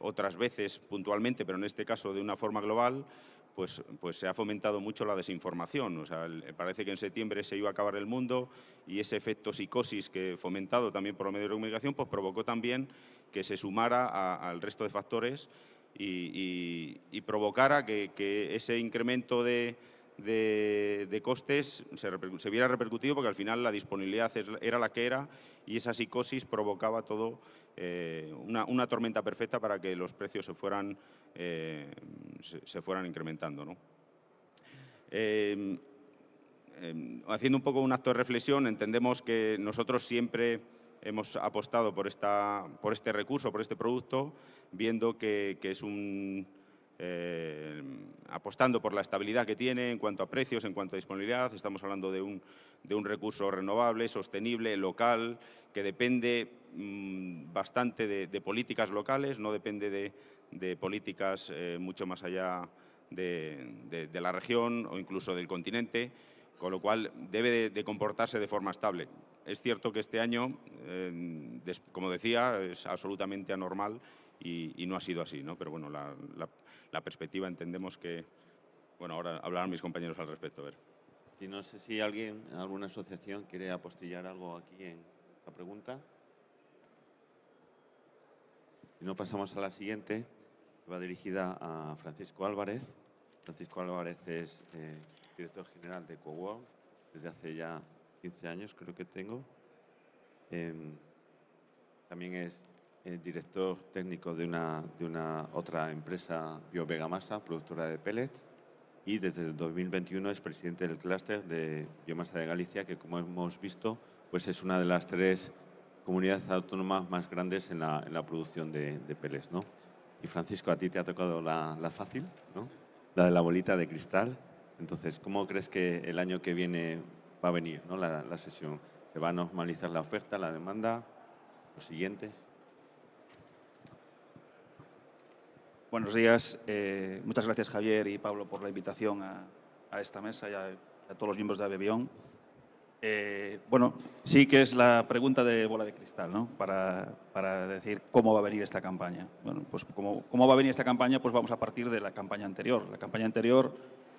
otras veces puntualmente, pero en este caso de una forma global, pues se ha fomentado mucho la desinformación. O sea, parece que en septiembre se iba a acabar el mundo y ese efecto psicosis que fomentado también por los medios de comunicación, pues provocó también que se sumara al resto de factores y provocara que ese incremento de costes se viera repercutido, porque al final la disponibilidad era la que era y esa psicosis provocaba todo una tormenta perfecta para que los precios se fueran incrementando, ¿no? Haciendo un poco un acto de reflexión, entendemos que nosotros siempre hemos apostado por este recurso, por este producto, viendo que es apostando por la estabilidad que tiene en cuanto a precios, en cuanto a disponibilidad. Estamos hablando de un recurso renovable, sostenible, local, que depende bastante de políticas locales, no depende de políticas mucho más allá de la región o incluso del continente, con lo cual debe de comportarse de forma estable. Es cierto que este año, como decía, es absolutamente anormal y no ha sido así, ¿no? Pero bueno, la perspectiva entendemos que... Bueno, ahora hablarán mis compañeros al respecto. A ver. Y no sé si alguien, alguna asociación, quiere apostillar algo aquí en esta pregunta. Si no, pasamos a la siguiente, que va dirigida a Francisco Álvarez. Francisco Álvarez es director general de Cowork desde hace ya 15 años, creo que tengo. También es director técnico de una otra empresa BioVegamasa, productora de pellets, y desde el 2021 es presidente del clúster de biomasa de Galicia, que como hemos visto, pues es una de las 3 comunidades autónomas más grandes en la producción de pellets, ¿no? Y Francisco, a ti te ha tocado la fácil, ¿no? La de la bolita de cristal. Entonces, ¿cómo crees que el año que viene va a venir, ¿no? la sesión? ¿Se va a normalizar la oferta, la demanda, los siguientes? Buenos días. Muchas gracias, Javier y Pablo, por la invitación a esta mesa y a todos los miembros de Abebión. Bueno, sí que es la pregunta de bola de cristal, ¿no? Para decir cómo va a venir esta campaña. Bueno, pues cómo va a venir esta campaña, pues vamos a partir de la campaña anterior. La campaña anterior,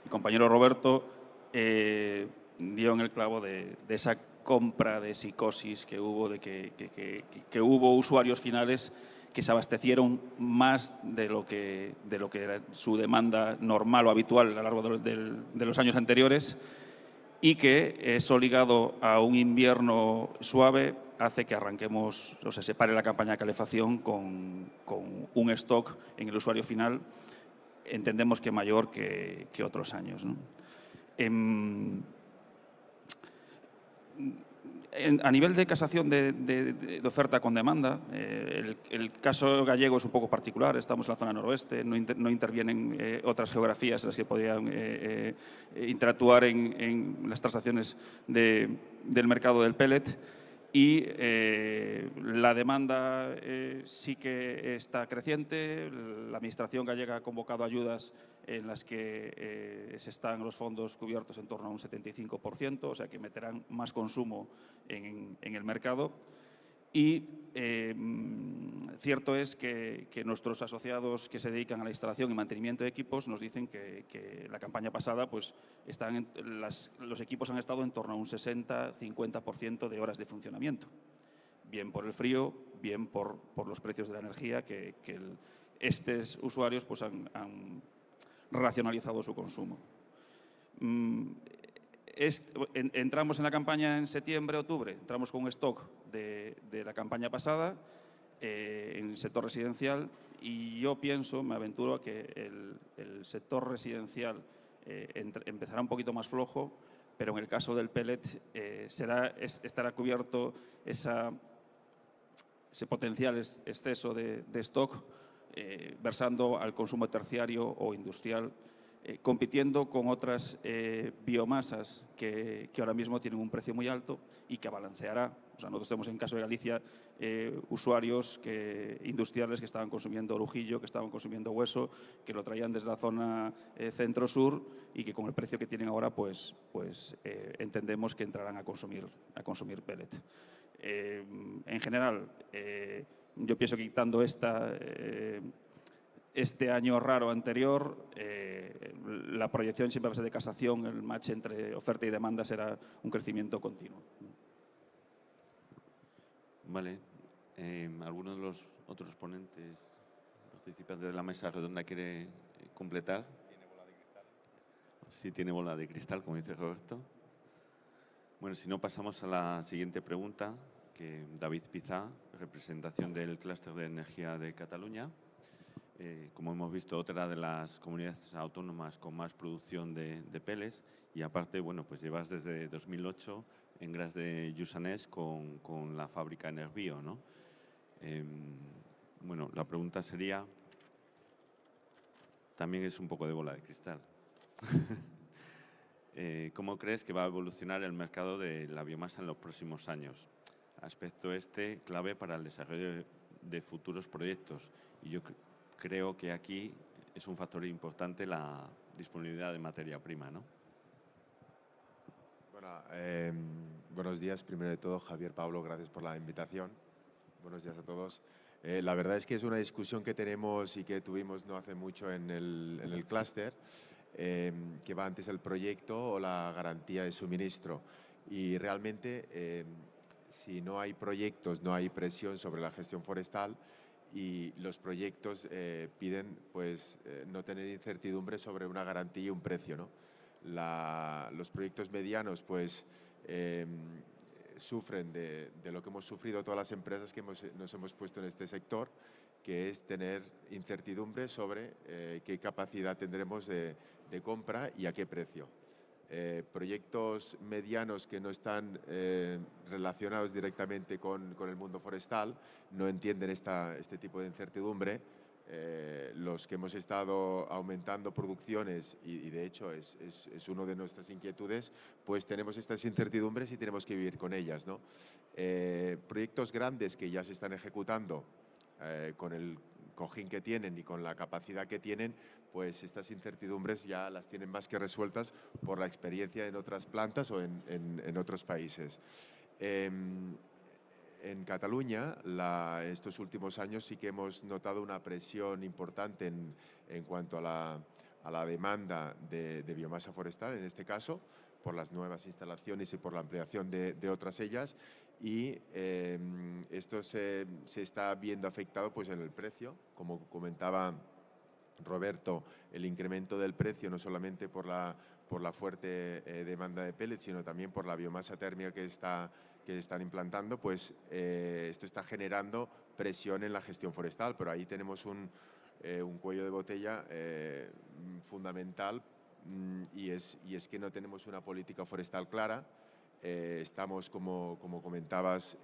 mi compañero Roberto dio en el clavo de esa compra de psicosis que hubo, de que hubo usuarios finales que se abastecieron más de lo que era su demanda normal o habitual a lo largo de los años anteriores y que eso ligado a un invierno suave hace que arranquemos, o sea, se pare la campaña de calefacción con un stock en el usuario final, entendemos que mayor que otros años, ¿no? A nivel de casación de oferta con demanda, el caso gallego es un poco particular. Estamos en la zona noroeste, no intervienen otras geografías en las que podrían interactuar en las transacciones del mercado del pellet. Y la demanda sí que está creciente. La Administración gallega ha convocado ayudas en las que se están los fondos cubiertos en torno a un 75%, o sea que meterán más consumo en el mercado. Y cierto es que nuestros asociados que se dedican a la instalación y mantenimiento de equipos nos dicen que la campaña pasada pues, los equipos han estado en torno a un 60-50% de horas de funcionamiento. Bien por el frío, bien por los precios de la energía que estos usuarios pues, han racionalizado su consumo. Entramos en la campaña en septiembre, octubre, entramos con un stock de la campaña pasada en el sector residencial y yo pienso, me aventuro a que el sector residencial empezará un poquito más flojo, pero en el caso del pellet estará cubierto ese potencial exceso de stock versando al consumo terciario o industrial, compitiendo con otras biomasas que ahora mismo tienen un precio muy alto y que balanceará. O sea, nosotros tenemos en caso de Galicia usuarios industriales que estaban consumiendo orujillo, que estaban consumiendo hueso, que lo traían desde la zona centro-sur y que con el precio que tienen ahora pues entendemos que entrarán a consumir pellet. En general, yo pienso que quitando este año raro anterior, la proyección siempre va a ser de casación, el match entre oferta y demanda será un crecimiento continuo. Vale. ¿Alguno de los otros ponentes participantes de la mesa redonda quiere completar? ¿Tiene bola de cristal? Sí, tiene bola de cristal, como dice Roberto. Bueno, si no, pasamos a la siguiente pregunta, que David Pizá, representación del Clúster de Energía de Cataluña. Como hemos visto, otra de las comunidades autónomas con más producción de pellets y aparte, bueno, pues llevas desde 2008 en Gras de Lluçanès con la fábrica Enerbio, ¿no? Bueno, la pregunta sería, también es un poco de bola de cristal. ¿Cómo crees que va a evolucionar el mercado de la biomasa en los próximos años? Aspecto clave para el desarrollo de futuros proyectos. Y yo creo que aquí es un factor importante la disponibilidad de materia prima, ¿no? Bueno, buenos días. Primero de todo, Javier, Pablo, gracias por la invitación. Buenos días a todos. La verdad es que es una discusión que tenemos y que tuvimos no hace mucho en el clúster, que va antes el proyecto o la garantía de suministro. Y realmente, si no hay proyectos, no hay presión sobre la gestión forestal, y los proyectos piden pues, no tener incertidumbre sobre una garantía y un precio, ¿no? Los proyectos medianos pues, sufren de lo que hemos sufrido todas las empresas que nos hemos puesto en este sector, que es tener incertidumbre sobre qué capacidad tendremos de compra y a qué precio. Proyectos medianos que no están relacionados directamente con el mundo forestal no entienden este tipo de incertidumbre. Los que hemos estado aumentando producciones y de hecho es una de nuestras inquietudes, pues tenemos estas incertidumbres y tenemos que vivir con ellas, ¿no? Proyectos grandes que ya se están ejecutando con el cojín que tienen y con la capacidad que tienen, pues estas incertidumbres ya las tienen más que resueltas por la experiencia en otras plantas o en otros países. En Cataluña, estos últimos años sí que hemos notado una presión importante en cuanto a la demanda de biomasa forestal, en este caso, por las nuevas instalaciones y por la ampliación de otras ellas. Y esto se está viendo afectado pues, en el precio, como comentaba Roberto, el incremento del precio no solamente por la fuerte demanda de pellets, sino también por la biomasa térmica que están implantando, pues esto está generando presión en la gestión forestal, pero ahí tenemos un cuello de botella fundamental y es que no tenemos una política forestal clara. Estamos, como comentabas,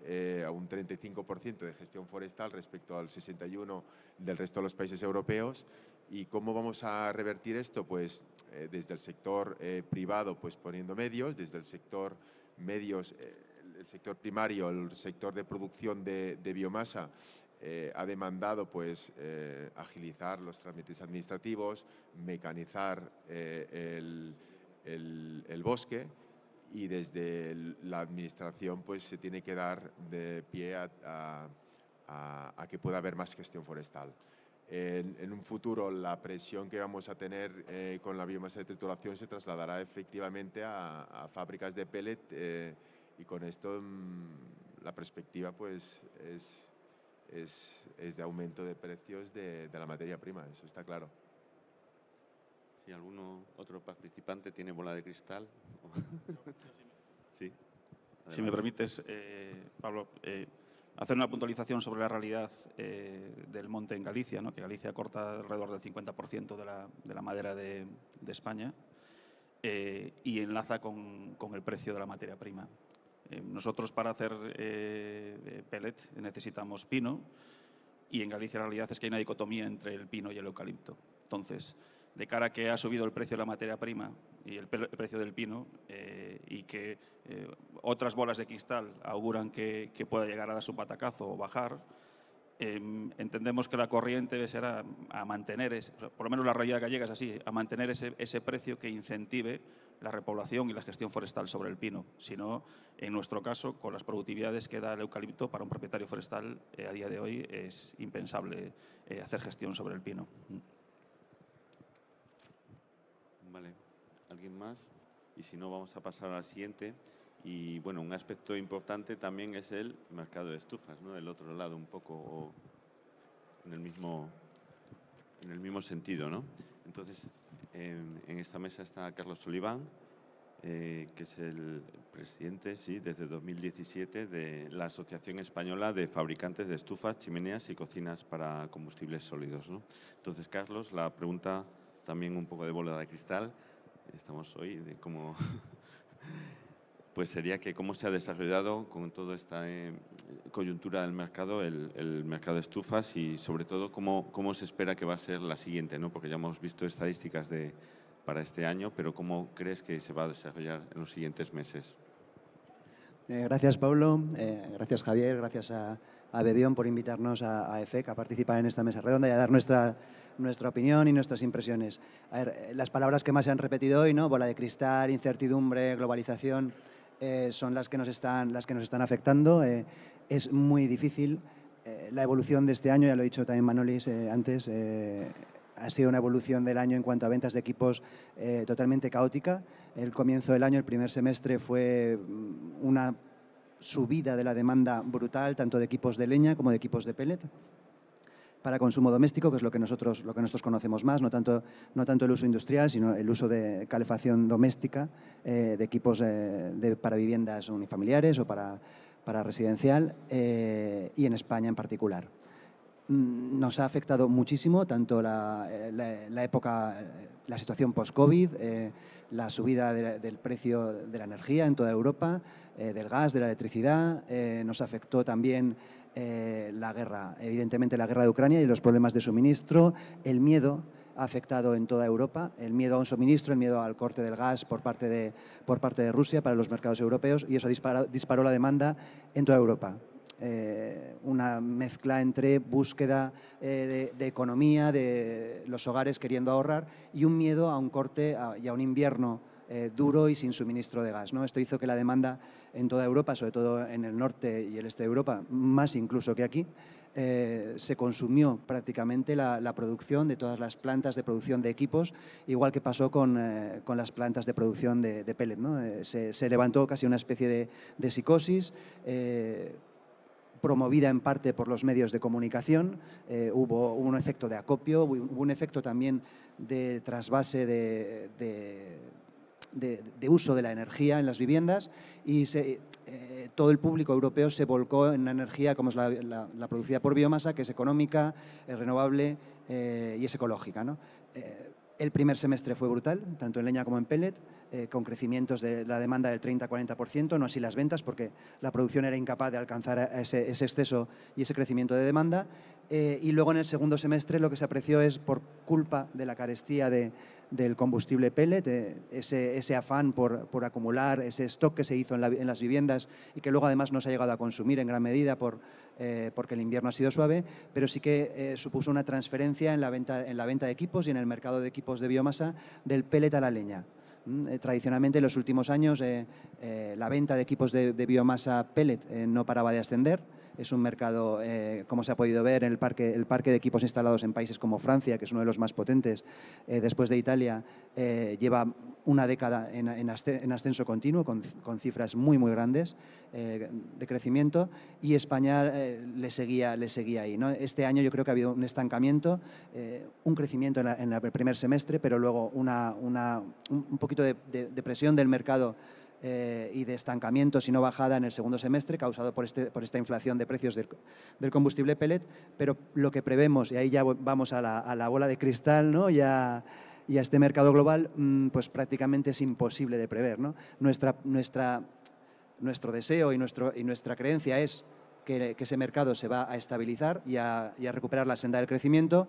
a un 35% de gestión forestal respecto al 61% del resto de los países europeos. ¿Y cómo vamos a revertir esto? Pues desde el sector privado, pues poniendo medios, desde el sector medios, el sector primario, el sector de producción de biomasa, ha demandado pues agilizar los trámites administrativos, mecanizar el bosque, y desde la administración pues se tiene que dar de pie a que pueda haber más gestión forestal. En un futuro la presión que vamos a tener con la biomasa de trituración se trasladará efectivamente a fábricas de pellet y con esto la perspectiva pues es de aumento de precios de la materia prima, eso está claro. Si alguno otro participante tiene bola de cristal. Sí. Si me permites, Pablo, hacer una puntualización sobre la realidad del monte en Galicia, ¿no? Que Galicia corta alrededor del 50% de la madera de España y enlaza con el precio de la materia prima. Nosotros para hacer pellet necesitamos pino y en Galicia la realidad es que hay una dicotomía entre el pino y el eucalipto. Entonces, de cara a que ha subido el precio de la materia prima y el precio del pino y que otras bolas de cristal auguran que pueda llegar a dar su patacazo o bajar, entendemos que la corriente será a mantener, por lo menos la realidad gallega es así, a mantener ese precio que incentive la repoblación y la gestión forestal sobre el pino. Si no, en nuestro caso, con las productividades que da el eucalipto para un propietario forestal, a día de hoy es impensable hacer gestión sobre el pino. Vale, ¿alguien más? Y si no, vamos a pasar al siguiente. Y bueno, un aspecto importante también es el mercado de estufas, ¿no? Del otro lado, un poco en el mismo sentido, ¿no? Entonces, en esta mesa está Carlos Oliván, que es el presidente, sí, desde 2017 de la Asociación Española de Fabricantes de Estufas, Chimeneas y Cocinas para Combustibles Sólidos, ¿no? Entonces, Carlos, la pregunta también un poco de bola de cristal, estamos hoy, de cómo, pues sería que cómo se ha desarrollado con toda esta coyuntura del mercado, el mercado de estufas y sobre todo cómo se espera que va a ser la siguiente, ¿no? Porque ya hemos visto estadísticas para este año, pero ¿cómo crees que se va a desarrollar en los siguientes meses? Gracias, Pablo. Gracias, Javier. Gracias a Bebión por invitarnos a EFEC a participar en esta mesa redonda y a dar nuestra opinión y nuestras impresiones. A ver, las palabras que más se han repetido hoy, ¿no? Bola de cristal, incertidumbre, globalización, son las que nos están afectando. Es muy difícil. La evolución de este año, ya lo ha dicho también Manolis antes, ha sido una evolución del año en cuanto a ventas de equipos totalmente caótica. El comienzo del año, el primer semestre, fue una subida de la demanda brutal, tanto de equipos de leña como de equipos de pellet, para consumo doméstico, que es lo que nosotros conocemos más, no tanto el uso industrial, sino el uso de calefacción doméstica, de equipos para viviendas unifamiliares o para residencial, y en España en particular. Nos ha afectado muchísimo tanto la situación post-COVID, la subida del precio de la energía en toda Europa, del gas, de la electricidad. Nos afectó también la guerra, evidentemente la guerra de Ucrania y los problemas de suministro. El miedo ha afectado en toda Europa, el miedo a un suministro, el miedo al corte del gas por parte de Rusia para los mercados europeos, y eso disparó la demanda en toda Europa. Una mezcla entre búsqueda de economía, de los hogares queriendo ahorrar, y un miedo a un corte y a un invierno duro y sin suministro de gas, ¿no? Esto hizo que la demanda en toda Europa, sobre todo en el norte y el este de Europa, más incluso que aquí, se consumió prácticamente la producción de todas las plantas de producción de equipos, igual que pasó con las plantas de producción de pellet, ¿no? Se levantó casi una especie de psicosis. promovida en parte por los medios de comunicación. Hubo un efecto de acopio, hubo un efecto también de trasvase de uso de la energía en las viviendas y todo el público europeo se volcó en una energía como es la producida por biomasa, que es económica, es renovable y es ecológica, ¿no? El primer semestre fue brutal, tanto en leña como en pellet, con crecimientos de la demanda del 30-40%, no así las ventas, porque la producción era incapaz de alcanzar ese exceso y ese crecimiento de demanda. Y luego en el segundo semestre lo que se apreció es, por culpa de la carestía del combustible pellet, ese afán por acumular ese stock que se hizo en las viviendas y que luego además no se ha llegado a consumir en gran medida porque el invierno ha sido suave, pero sí que supuso una transferencia en la venta de equipos y en el mercado de equipos de biomasa del pellet a la leña. Tradicionalmente, en los últimos años, la venta de equipos de biomasa pellet no paraba de ascender. Es un mercado, como se ha podido ver, en el parque de equipos instalados en países como Francia, que es uno de los más potentes, después de Italia, lleva una década en ascenso continuo, con cifras muy, muy grandes de crecimiento, y España le seguía ahí, ¿no? Este año yo creo que ha habido un estancamiento, un crecimiento en el primer semestre, pero luego un poquito de presión del mercado y de estancamiento, si no bajada, en el segundo semestre, causado por esta inflación de precios del combustible pellet. Pero lo que prevemos, y ahí ya vamos a la bola de cristal, ¿no? y a este mercado global, pues prácticamente es imposible de prever, ¿no? Nuestro deseo y nuestra creencia es que ese mercado se va a estabilizar y a recuperar la senda del crecimiento,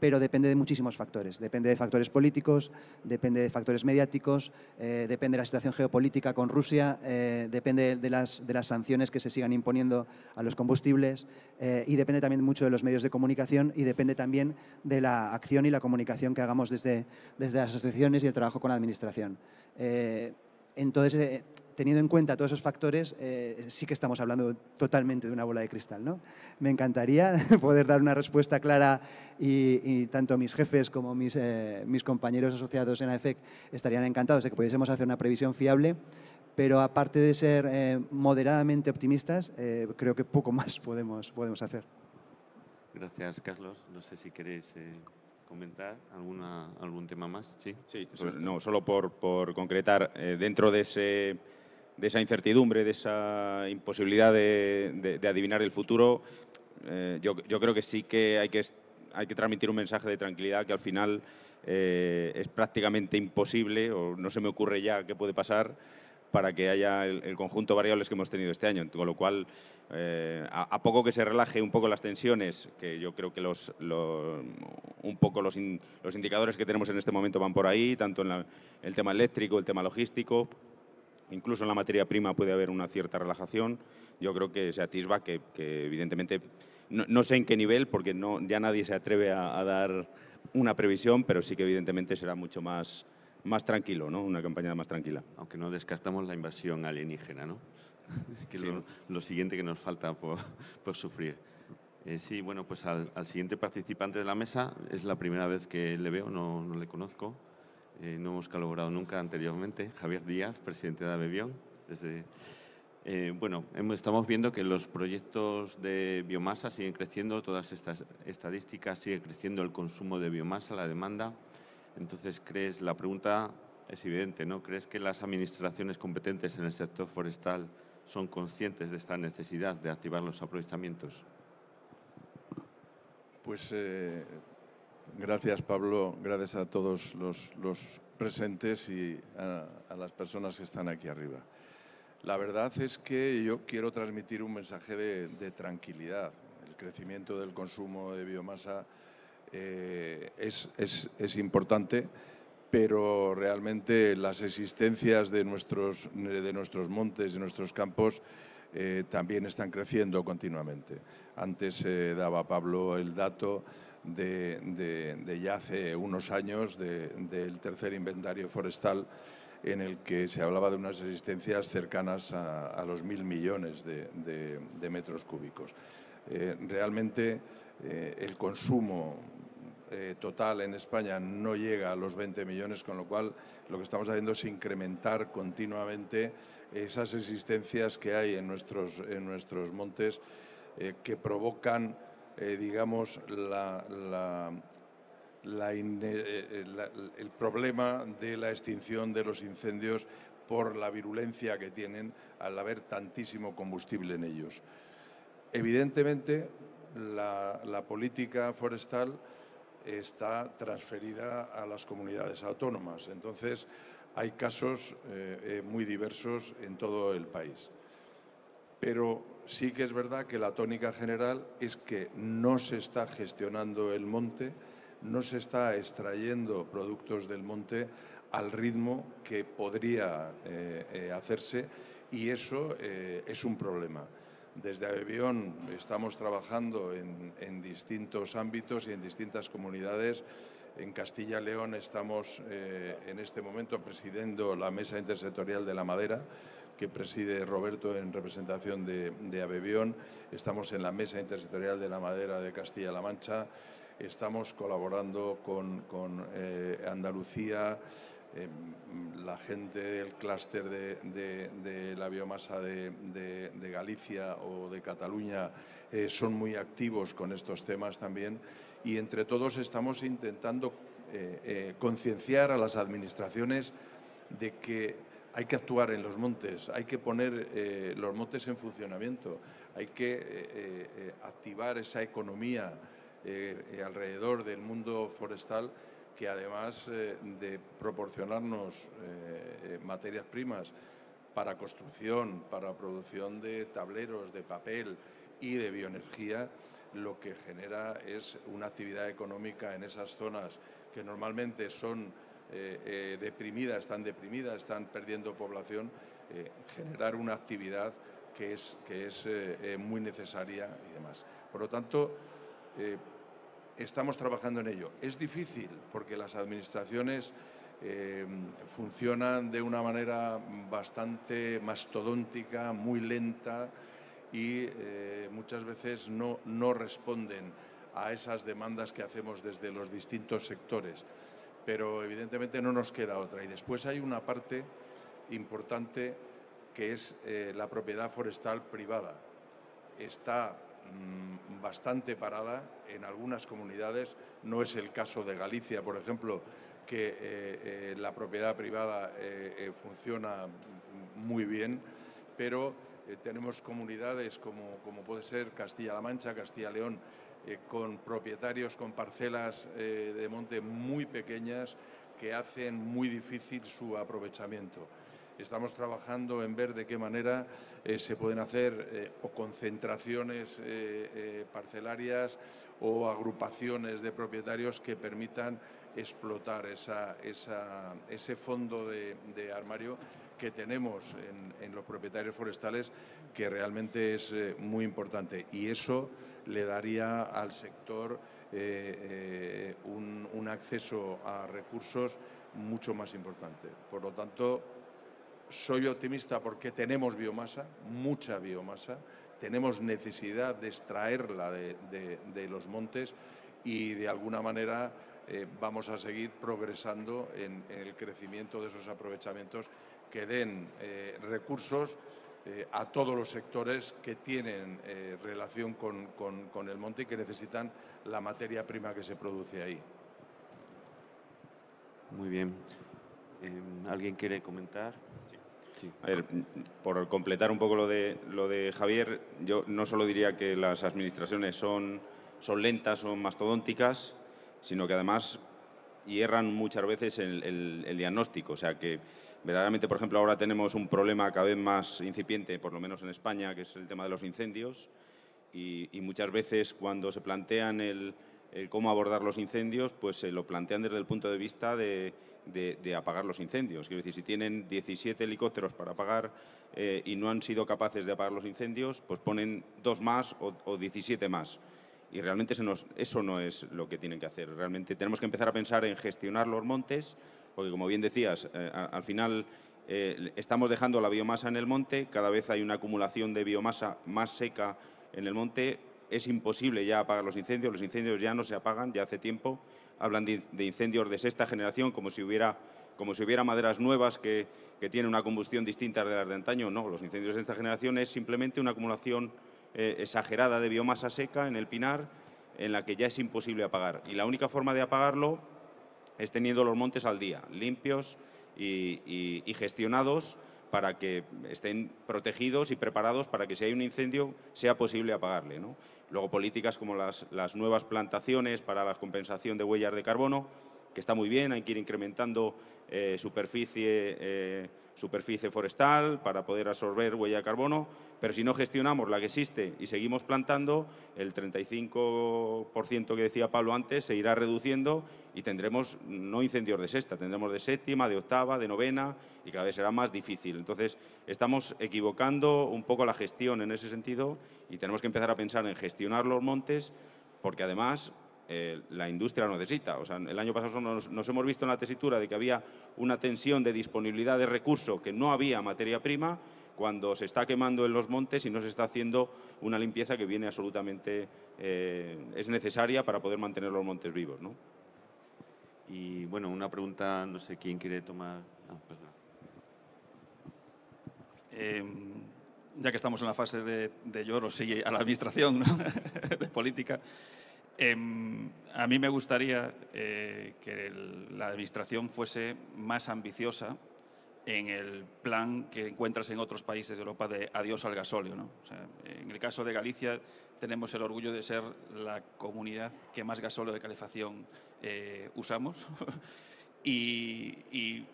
pero depende de muchísimos factores. Depende de factores políticos, depende de factores mediáticos, depende de la situación geopolítica con Rusia, depende de las sanciones que se sigan imponiendo a los combustibles y depende también mucho de los medios de comunicación y depende también de la acción y la comunicación que hagamos desde las asociaciones y el trabajo con la administración. Entonces, teniendo en cuenta todos esos factores, sí que estamos hablando totalmente de una bola de cristal, ¿no? Me encantaría poder dar una respuesta clara y tanto mis jefes como mis compañeros asociados en AEFEC estarían encantados de que pudiésemos hacer una previsión fiable, pero aparte de ser moderadamente optimistas, creo que poco más podemos hacer. Gracias, Carlos. No sé si queréis comentar algún tema más. Sí, no, solo por concretar, dentro de esa incertidumbre, de esa imposibilidad de adivinar el futuro, yo creo que sí que hay que transmitir un mensaje de tranquilidad, que al final es prácticamente imposible, o no se me ocurre ya qué puede pasar, para que haya el conjunto de variables que hemos tenido este año. Con lo cual, a poco que se relaje un poco las tensiones, que yo creo que los indicadores que tenemos en este momento van por ahí, tanto en el tema eléctrico, el tema logístico, incluso en la materia prima puede haber una cierta relajación. Yo creo que se atisba que evidentemente, no sé en qué nivel, porque ya nadie se atreve a dar una previsión, pero sí que evidentemente será mucho más tranquilo, ¿no? Una campaña más tranquila. Aunque no descartamos la invasión alienígena, ¿no? Que es lo siguiente que nos falta por sufrir. Sí, bueno, pues al siguiente participante de la mesa, es la primera vez que le veo, no le conozco. No hemos colaborado nunca anteriormente. Javier Díaz, presidente de Abebión. Bueno, estamos viendo que los proyectos de biomasa siguen creciendo, todas estas estadísticas, sigue creciendo el consumo de biomasa, la demanda. Entonces, la pregunta es evidente, ¿no? ¿Crees que las administraciones competentes en el sector forestal son conscientes de esta necesidad de activar los aprovechamientos? Pues gracias, Pablo. Gracias a todos los presentes y a las personas que están aquí arriba. La verdad es que yo quiero transmitir un mensaje de tranquilidad. El crecimiento del consumo de biomasa es importante, pero realmente las existencias de nuestros montes, de nuestros campos, también están creciendo continuamente. Antes daba Pablo el dato de ya hace unos años del tercer inventario forestal, en el que se hablaba de unas existencias cercanas a los 1.000 millones de metros cúbicos. Realmente el consumo total en España no llega a los 20 millones, con lo cual lo que estamos haciendo es incrementar continuamente esas existencias que hay en nuestros montes que provocan, digamos, el problema de la extinción de los incendios por la virulencia que tienen al haber tantísimo combustible en ellos. Evidentemente, la política forestal está transferida a las comunidades autónomas. Entonces, hay casos muy diversos en todo el país. Pero sí que es verdad que la tónica general es que no se está gestionando el monte, no se está extrayendo productos del monte al ritmo que podría hacerse, y eso es un problema. Desde ABEVION estamos trabajando en distintos ámbitos y en distintas comunidades. En Castilla y León estamos en este momento presidiendo la Mesa Intersectorial de la Madera, que preside Roberto en representación de ABEVION. Estamos en la Mesa Intersectorial de la Madera de Castilla-La Mancha. Estamos colaborando con Andalucía, la gente del clúster de la biomasa de Galicia o de Cataluña son muy activos con estos temas también, y entre todos estamos intentando concienciar a las administraciones de que hay que actuar en los montes, hay que poner los montes en funcionamiento, hay que activar esa economía alrededor del mundo forestal, que además de proporcionarnos materias primas para construcción, para producción de tableros, de papel y de bioenergía, lo que genera es una actividad económica en esas zonas que normalmente son deprimidas, están perdiendo población, generar una actividad que es muy necesaria y demás. Por lo tanto, estamos trabajando en ello. Es difícil porque las administraciones funcionan de una manera bastante mastodóntica, muy lenta, y muchas veces no responden a esas demandas que hacemos desde los distintos sectores. Pero evidentemente no nos queda otra. Y después hay una parte importante que es la propiedad forestal privada. Está bastante parada en algunas comunidades. No es el caso de Galicia, por ejemplo, que la propiedad privada funciona muy bien, pero tenemos comunidades como puede ser Castilla-La Mancha, Castilla y León, con propietarios con parcelas de monte muy pequeñas que hacen muy difícil su aprovechamiento. Estamos trabajando en ver de qué manera se pueden hacer o concentraciones parcelarias o agrupaciones de propietarios que permitan explotar ese fondo de armario que tenemos en los propietarios forestales, que realmente es muy importante, y eso le daría al sector un acceso a recursos mucho más importante. Por lo tanto, soy optimista porque tenemos biomasa, mucha biomasa, tenemos necesidad de extraerla de los montes, y de alguna manera vamos a seguir progresando en el crecimiento de esos aprovechamientos que den recursos a todos los sectores que tienen relación con el monte y que necesitan la materia prima que se produce ahí. Muy bien. ¿Alguien quiere comentar? Sí. A ver, por completar un poco lo de Javier, yo no solo diría que las administraciones son lentas, son mastodónticas, sino que además hierran muchas veces el diagnóstico. O sea que verdaderamente, por ejemplo, ahora tenemos un problema cada vez más incipiente, por lo menos en España, que es el tema de los incendios, y muchas veces cuando se plantean el cómo abordar los incendios, pues se lo plantean desde el punto de vista de apagar los incendios. Quiero decir, si tienen 17 helicópteros para apagar y no han sido capaces de apagar los incendios, pues ponen 2 más o 17 más. Y realmente eso no es lo que tienen que hacer. Realmente tenemos que empezar a pensar en gestionar los montes, porque como bien decías, al final estamos dejando la biomasa en el monte, cada vez hay una acumulación de biomasa más seca en el monte. Es imposible ya apagar los incendios ya no se apagan, ya hace tiempo. Hablan de incendios de sexta generación, como si hubiera maderas nuevas que tienen una combustión distinta de las de antaño. No, los incendios de sexta generación es simplemente una acumulación exagerada de biomasa seca en el pinar, en la que ya es imposible apagar. Y la única forma de apagarlo es teniendo los montes al día, limpios y gestionados para que estén protegidos y preparados para que si hay un incendio sea posible apagarle, ¿no? Luego políticas como las nuevas plantaciones para la compensación de huellas de carbono, que está muy bien, hay que ir incrementando superficie forestal para poder absorber huella de carbono, pero si no gestionamos la que existe y seguimos plantando, el 35% que decía Pablo antes se irá reduciendo y tendremos no incendios de sexta, tendremos de séptima, de octava, de novena y cada vez será más difícil. Entonces, estamos equivocando un poco la gestión en ese sentido y tenemos que empezar a pensar en gestionar los montes porque además la industria lo necesita. O sea, el año pasado nos hemos visto en la tesitura de que había una tensión de disponibilidad de recursos, que no había materia prima, cuando se está quemando en los montes y no se está haciendo una limpieza que viene absolutamente, es necesaria para poder mantener los montes vivos, ¿no? Y bueno, una pregunta, no sé quién quiere tomar. Ya que estamos en la fase de lloro, sigue a la administración, ¿no? de política. A mí me gustaría que la administración fuese más ambiciosa en el plan que encuentras en otros países de Europa de adiós al gasóleo, ¿no? O sea, en el caso de Galicia tenemos el orgullo de ser la comunidad que más gasóleo de calefacción usamos y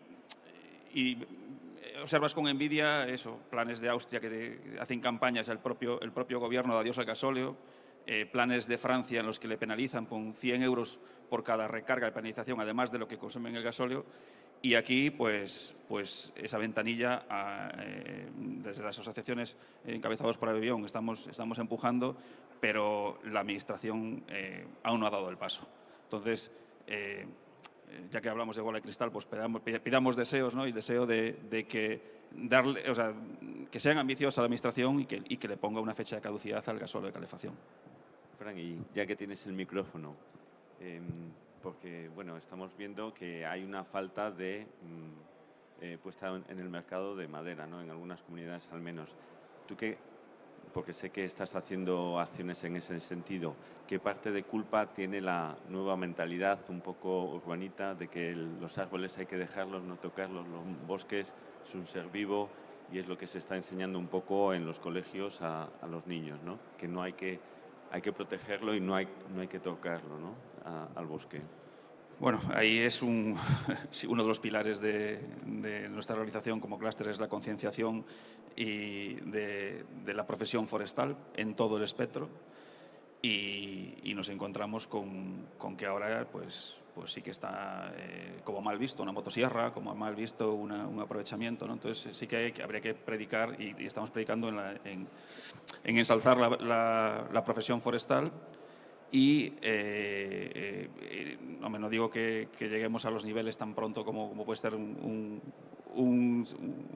observas con envidia eso, planes de Austria que hacen campañas el propio gobierno de adiós al gasóleo, planes de Francia en los que le penalizan con 100 euros por cada recarga de penalización, además de lo que consumen el gasóleo. Y aquí, pues esa ventanilla, desde las asociaciones encabezadas por Abebión, estamos empujando, pero la Administración aún no ha dado el paso. Entonces, ya que hablamos de bola de cristal, pues pidamos deseos, ¿no? Y deseo de que que sean ambiciosas la Administración y que le ponga una fecha de caducidad al gasóleo de calefacción. Fran, y ya que tienes el micrófono, porque bueno, estamos viendo que hay una falta de puesta en el mercado de madera, ¿no? En algunas comunidades al menos. ¿Tú qué? Porque sé que estás haciendo acciones en ese sentido. ¿Qué parte de culpa tiene la nueva mentalidad un poco urbanita de que los árboles hay que dejarlos, no tocarlos, los bosques es un ser vivo y es lo que se está enseñando un poco en los colegios a los niños, ¿no? Que no hay que protegerlo y no hay que tocarlo, ¿no? Al bosque. Bueno, ahí es uno de los pilares de nuestra organización como clúster, es la concienciación y de la profesión forestal en todo el espectro y nos encontramos con que ahora pues sí que está como mal visto una motosierra, como mal visto un aprovechamiento, ¿no? Entonces sí que habría que predicar y estamos predicando en ensalzar la profesión forestal. Y no digo que lleguemos a los niveles tan pronto como puede ser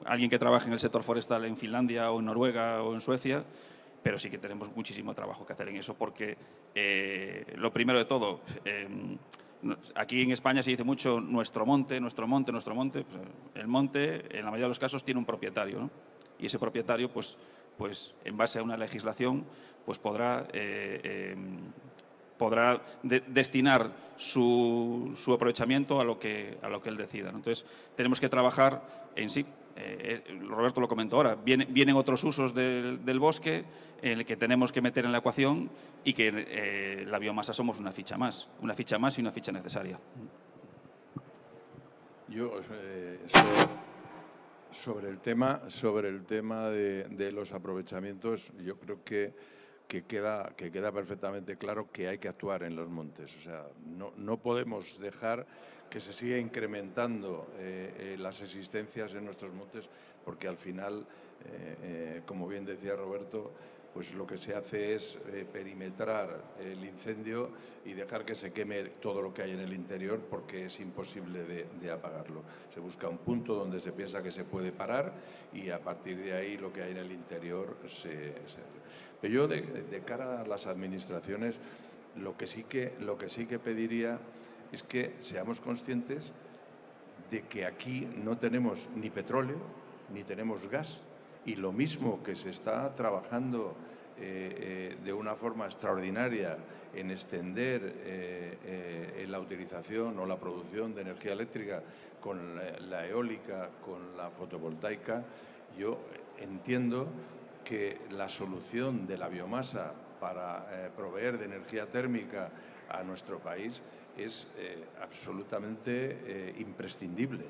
alguien que trabaje en el sector forestal en Finlandia o en Noruega o en Suecia, pero sí que tenemos muchísimo trabajo que hacer en eso porque lo primero de todo, aquí en España se dice mucho nuestro monte. Pues, el monte en la mayoría de los casos tiene un propietario, ¿no? Y ese propietario pues en base a una legislación pues podrá destinar su aprovechamiento a lo que él decida, ¿no? Entonces, tenemos que trabajar en sí. Roberto lo comentó ahora. Vienen otros usos del bosque en el que tenemos que meter en la ecuación y que la biomasa somos una ficha más y una ficha necesaria. Yo, sobre el tema de los aprovechamientos, yo creo que queda perfectamente claro que hay que actuar en los montes. O sea, no podemos dejar que se siga incrementando las existencias en nuestros montes, porque al final, como bien decía Roberto, pues lo que se hace es perimetrar el incendio y dejar que se queme todo lo que hay en el interior porque es imposible de apagarlo. Se busca un punto donde se piensa que se puede parar y a partir de ahí lo que hay en el interior Pero yo de cara a las administraciones lo que sí que pediría es que seamos conscientes de que aquí no tenemos ni petróleo ni tenemos gas. Y lo mismo que se está trabajando de una forma extraordinaria en extender la utilización o la producción de energía eléctrica con la eólica, con la fotovoltaica. Yo entiendo que la solución de la biomasa para proveer de energía térmica a nuestro país es absolutamente imprescindible.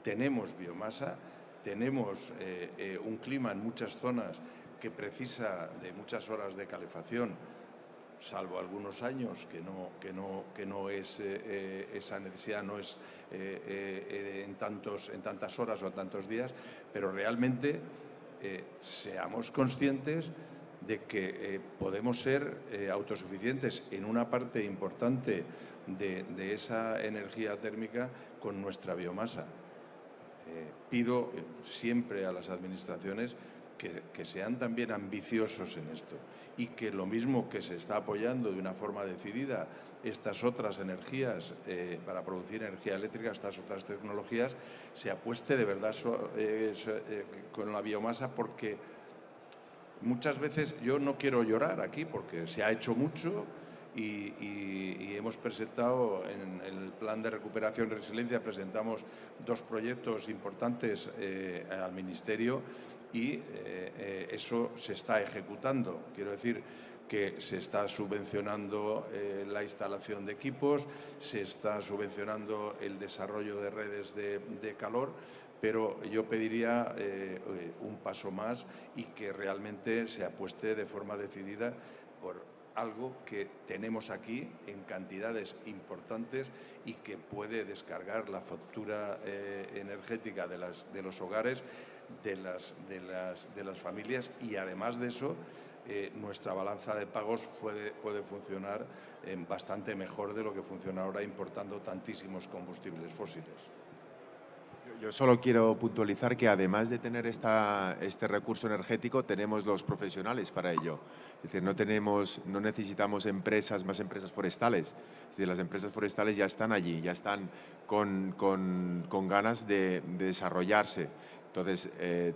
Tenemos biomasa, tenemos un clima en muchas zonas que precisa de muchas horas de calefacción, salvo algunos años que no es esa necesidad no es en tantas horas o tantos días, pero realmente seamos conscientes de que podemos ser autosuficientes en una parte importante de esa energía térmica con nuestra biomasa. Pido siempre a las administraciones que sean también ambiciosos en esto y que lo mismo que se está apoyando de una forma decidida estas otras energías para producir energía eléctrica, estas otras tecnologías, se apueste de verdad con la biomasa, porque muchas veces yo no quiero llorar aquí porque se ha hecho mucho y hemos presentado en el Plan de Recuperación y Resiliencia, presentamos 2 proyectos importantes al Ministerio y eso se está ejecutando. Quiero decir que se está subvencionando la instalación de equipos, se está subvencionando el desarrollo de redes de calor, pero yo pediría un paso más y que realmente se apueste de forma decidida por algo que tenemos aquí en cantidades importantes y que puede descargar la factura energética de los hogares, de las familias, y además de eso nuestra balanza de pagos puede funcionar bastante mejor de lo que funciona ahora importando tantísimos combustibles fósiles. Yo solo quiero puntualizar que además de tener este recurso energético, tenemos los profesionales para ello. Es decir, no necesitamos más empresas forestales. Es decir, las empresas forestales ya están allí, ya están con ganas de desarrollarse. Entonces,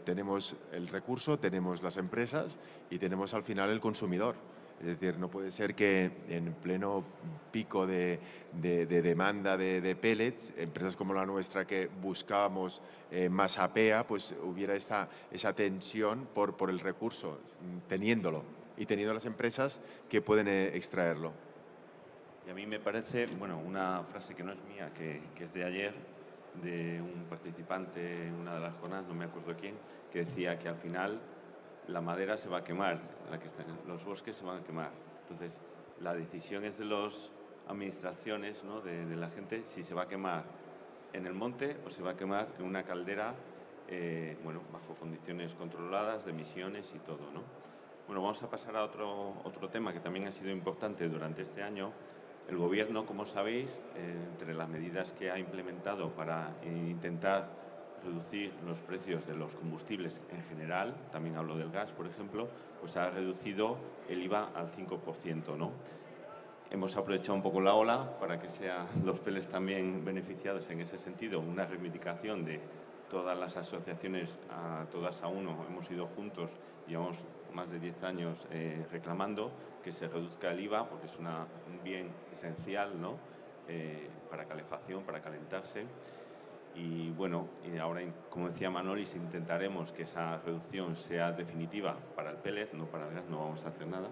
tenemos el recurso, tenemos las empresas y tenemos al final el consumidor. Es decir, no puede ser que en pleno pico de demanda de pellets, empresas como la nuestra que buscábamos más APEA, pues hubiera esa tensión por el recurso, teniéndolo y teniendo las empresas que pueden extraerlo. Y a mí me parece, bueno, una frase que no es mía, que es de ayer, de un participante en una de las jornadas, no me acuerdo quién, que decía que al final la madera se va a quemar, los bosques se van a quemar. Entonces, la decisión es de las administraciones, ¿no? de la gente, si se va a quemar en el monte o se va a quemar en una caldera, bueno, bajo condiciones controladas de emisiones y todo, ¿no? Bueno, vamos a pasar a otro tema que también ha sido importante durante este año. El Gobierno, como sabéis, entre las medidas que ha implementado para intentar reducir los precios de los combustibles en general, también hablo del gas, por ejemplo, pues ha reducido el IVA al 5%, ¿no? Hemos aprovechado un poco la ola para que sean los pellets también beneficiados en ese sentido, una reivindicación de todas las asociaciones, todas a uno, hemos ido juntos, llevamos más de 10 años reclamando que se reduzca el IVA porque es un bien esencial, ¿no? Para calefacción, para calentarse. Y bueno, ahora, como decía Manolis, intentaremos que esa reducción sea definitiva para el pellet, no para el gas, no vamos a hacer nada.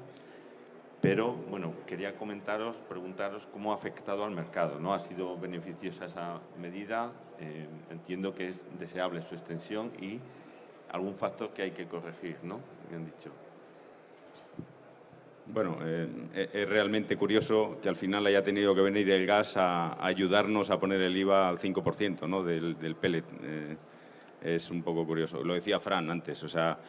Pero, bueno, quería preguntaros cómo ha afectado al mercado, ¿no? ¿Ha sido beneficiosa esa medida? Entiendo que es deseable su extensión y algún factor que hay que corregir, ¿no? Me han dicho. Bueno, es realmente curioso que al final haya tenido que venir el gas a ayudarnos a poner el IVA al 5%, ¿no? del pellet. Es un poco curioso. Lo decía Fran antes, o sea,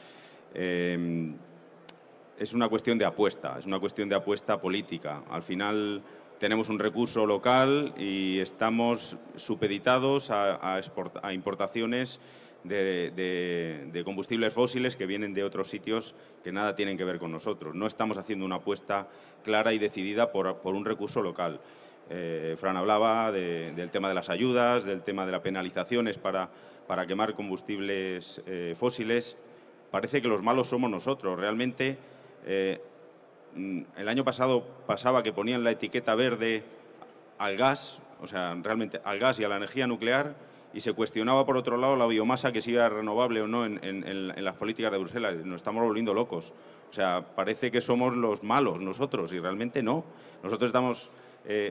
es una cuestión de apuesta, es una cuestión de apuesta política. Al final tenemos un recurso local y estamos supeditados a importaciones de combustibles fósiles que vienen de otros sitios que nada tienen que ver con nosotros. No estamos haciendo una apuesta clara y decidida por un recurso local. Fran hablaba del tema de las ayudas, del tema de las penalizaciones para quemar combustibles fósiles. Parece que los malos somos nosotros. Realmente El año pasado pasaba que ponían la etiqueta verde al gas, o sea, realmente al gas y a la energía nuclear, y se cuestionaba, por otro lado, la biomasa, que si era renovable o no en las políticas de Bruselas. Nos estamos volviendo locos. O sea, parece que somos los malos nosotros, y realmente no. Nosotros estamos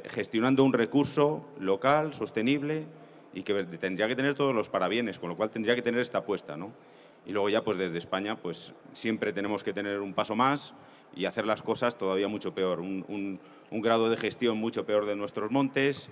gestionando un recurso local, sostenible, y que tendría que tener todos los parabienes, con lo cual tendría que tener esta apuesta, ¿no? Y luego ya, pues desde España, pues siempre tenemos que tener un paso más y hacer las cosas todavía mucho peor, un grado de gestión mucho peor de nuestros montes,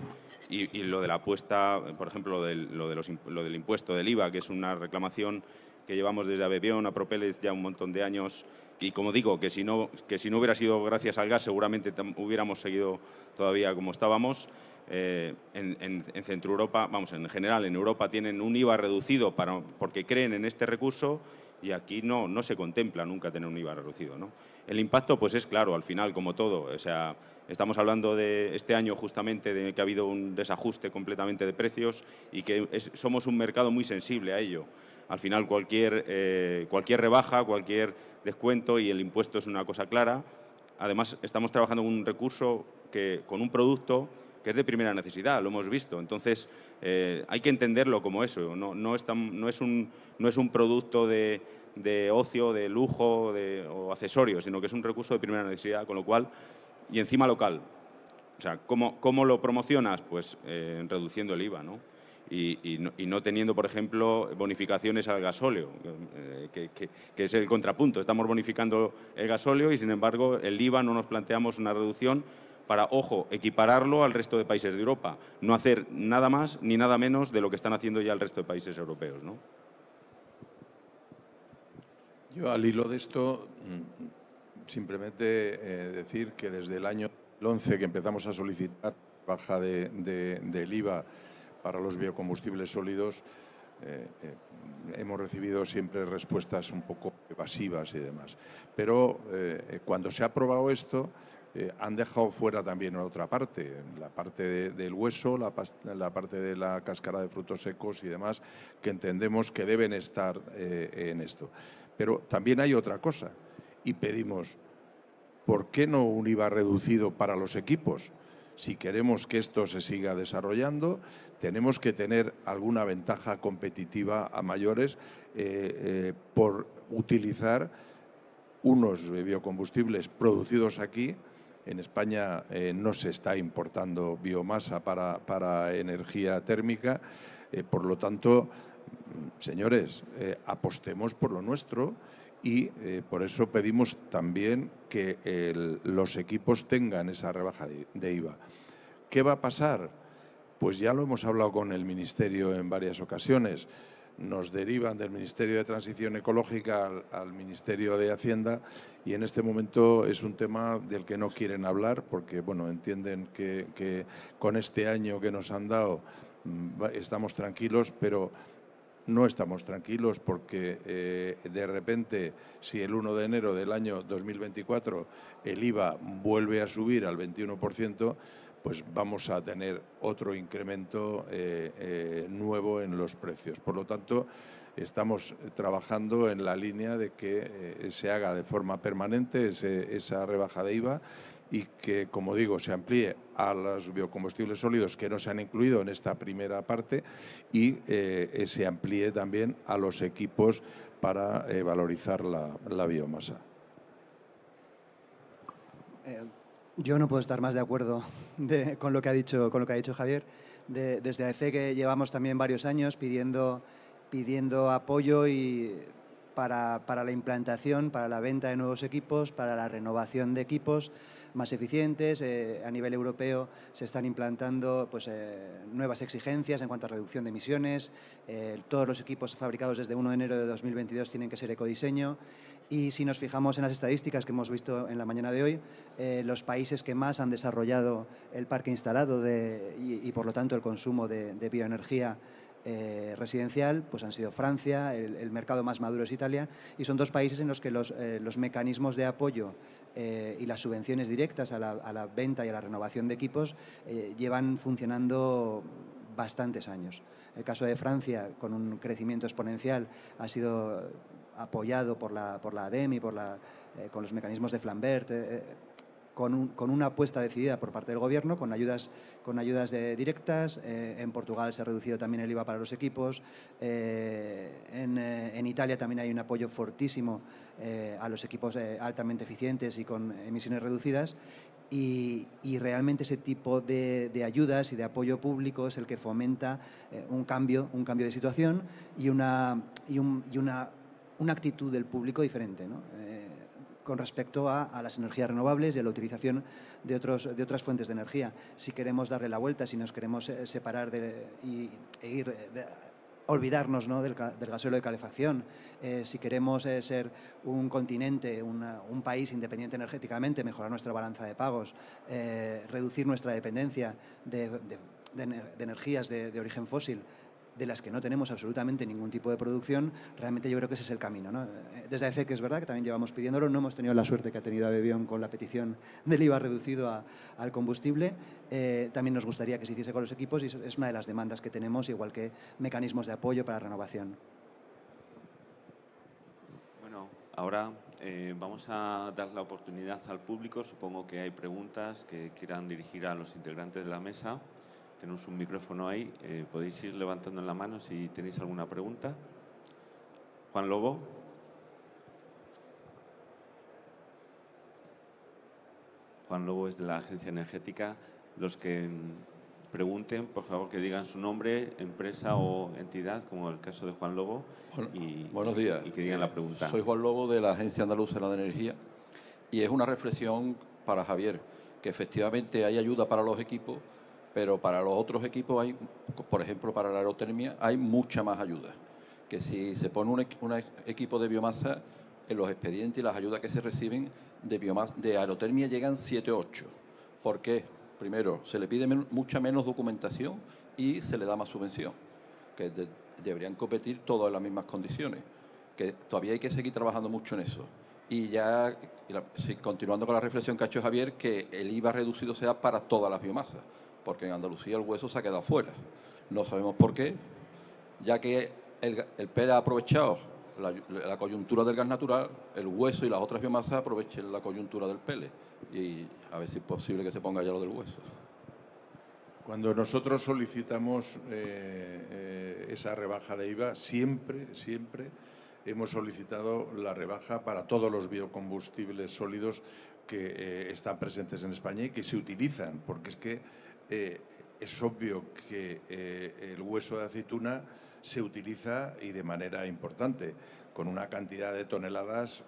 y lo de la apuesta, por ejemplo, lo del impuesto del IVA, que es una reclamación que llevamos desde Abebión a Propélez ya un montón de años, y como digo, que si no hubiera sido gracias al gas, seguramente hubiéramos seguido todavía como estábamos. En Centro Europa, vamos, en general en Europa tienen un IVA reducido porque creen en este recurso, y aquí no se contempla nunca tener un IVA reducido, ¿no? El impacto, pues es claro, al final, como todo. O sea, estamos hablando de este año justamente de que ha habido un desajuste completamente de precios y que somos un mercado muy sensible a ello. Al final, cualquier rebaja, cualquier descuento, y el impuesto es una cosa clara. Además, estamos trabajando con un recurso con un producto que es de primera necesidad, lo hemos visto. Entonces, hay que entenderlo como eso. No es un producto de ocio, de lujo o accesorio, sino que es un recurso de primera necesidad, con lo cual, y encima local. O sea, ¿cómo lo promocionas? Pues reduciendo el IVA, ¿no? Y no teniendo, por ejemplo, bonificaciones al gasóleo, que es el contrapunto. Estamos bonificando el gasóleo y, sin embargo, el IVA no nos planteamos una reducción para, ojo, equipararlo al resto de países de Europa, no hacer nada más ni nada menos de lo que están haciendo ya el resto de países europeos, ¿no? Yo, al hilo de esto, simplemente decir que desde el año 2011 que empezamos a solicitar baja del IVA para los biocombustibles sólidos, hemos recibido siempre respuestas un poco evasivas y demás. Pero cuando se ha aprobado esto, han dejado fuera también otra parte, la parte del hueso, la parte de la cáscara de frutos secos y demás, que entendemos que deben estar en esto. Pero también hay otra cosa, y pedimos, ¿por qué no un IVA reducido para los equipos? Si queremos que esto se siga desarrollando, tenemos que tener alguna ventaja competitiva a mayores por utilizar unos biocombustibles producidos aquí. En España no se está importando biomasa para energía térmica, por lo tanto, señores, apostemos por lo nuestro, y por eso pedimos también que los equipos tengan esa rebaja de IVA. ¿Qué va a pasar? Pues ya lo hemos hablado con el Ministerio en varias ocasiones. Nos derivan del Ministerio de Transición Ecológica al Ministerio de Hacienda, y en este momento es un tema del que no quieren hablar porque, bueno, entienden que con este año que nos han dado estamos tranquilos, pero no estamos tranquilos porque de repente, si el 1 de enero del año 2024 el IVA vuelve a subir al 21%, pues vamos a tener otro incremento nuevo en los precios. Por lo tanto, estamos trabajando en la línea de que se haga de forma permanente esa rebaja de IVA, y que, como digo, se amplíe a los biocombustibles sólidos que no se han incluido en esta primera parte, y se amplíe también a los equipos para valorizar la biomasa. Yo no puedo estar más de acuerdo con lo que ha dicho Javier. Desde AEFE, que llevamos también varios años pidiendo apoyo para la implantación, para la venta de nuevos equipos, para la renovación de equipos más eficientes. A nivel europeo se están implantando nuevas exigencias en cuanto a reducción de emisiones. Todos los equipos fabricados desde 1 de enero de 2022 tienen que ser ecodiseño. Y si nos fijamos en las estadísticas que hemos visto en la mañana de hoy, los países que más han desarrollado el parque instalado y por lo tanto el consumo de bioenergía residencial, pues han sido Francia, el mercado más maduro es Italia, y son dos países en los que los mecanismos de apoyo y las subvenciones directas a la venta y a la renovación de equipos llevan funcionando bastantes años. El caso de Francia, con un crecimiento exponencial, ha sido apoyado por la ADEME y por la con los mecanismos de Flambert, con una apuesta decidida por parte del Gobierno, con ayudas directas. En Portugal se ha reducido también el IVA para los equipos. En Italia también hay un apoyo fortísimo a los equipos altamente eficientes y con emisiones reducidas. Y realmente ese tipo de ayudas y de apoyo público es el que fomenta un cambio de situación y una actitud del público diferente, ¿no? Con respecto a las energías renovables y a la utilización de otras fuentes de energía. Si queremos darle la vuelta, si nos queremos separar olvidarnos, ¿no?, del gasóleo de calefacción, si queremos ser un continente, un país independiente energéticamente, mejorar nuestra balanza de pagos, reducir nuestra dependencia de energías de origen fósil, de las que no tenemos absolutamente ningún tipo de producción, realmente yo creo que ese es el camino, ¿no? Desde AEFEC es verdad que también llevamos pidiéndolo, no hemos tenido la suerte que ha tenido Abebión con la petición del IVA reducido al combustible. También nos gustaría que se hiciese con los equipos y es una de las demandas que tenemos, igual que mecanismos de apoyo para renovación. Bueno, ahora vamos a dar la oportunidad al público. Supongo que hay preguntas que quieran dirigir a los integrantes de la mesa. Tenemos un micrófono ahí. Podéis ir levantando la mano si tenéis alguna pregunta. Juan Lobo. Juan Lobo es de la Agencia Energética. Los que pregunten, por favor, que digan su nombre, empresa o entidad, como el caso de Juan Lobo. Buenos días. Y que digan la pregunta. Soy Juan Lobo de la Agencia Andaluza de la Energía y es una reflexión para Javier, que efectivamente hay ayuda para los equipos, pero para los otros equipos hay, por ejemplo, para la aerotermia, hay mucha más ayuda. Que si se pone un equipo de biomasa, en los expedientes y las ayudas que se reciben de aerotermia llegan 7 o 8. ¿Por qué? Primero, se le pide mucha menos documentación y se le da más subvención. Que deberían competir todos en las mismas condiciones. Que todavía hay que seguir trabajando mucho en eso. Y ya, continuando con la reflexión que ha hecho Javier, que el IVA reducido sea para todas las biomasas, porque en Andalucía el hueso se ha quedado fuera. No sabemos por qué, ya que el PEL ha aprovechado la coyuntura del gas natural, el hueso y las otras biomasas aprovechen la coyuntura del PEL. Y a ver si es posible que se ponga ya lo del hueso. Cuando nosotros solicitamos esa rebaja de IVA, siempre hemos solicitado la rebaja para todos los biocombustibles sólidos que están presentes en España y que se utilizan, porque es que es obvio que el hueso de aceituna se utiliza y de manera importante, con una cantidad de toneladas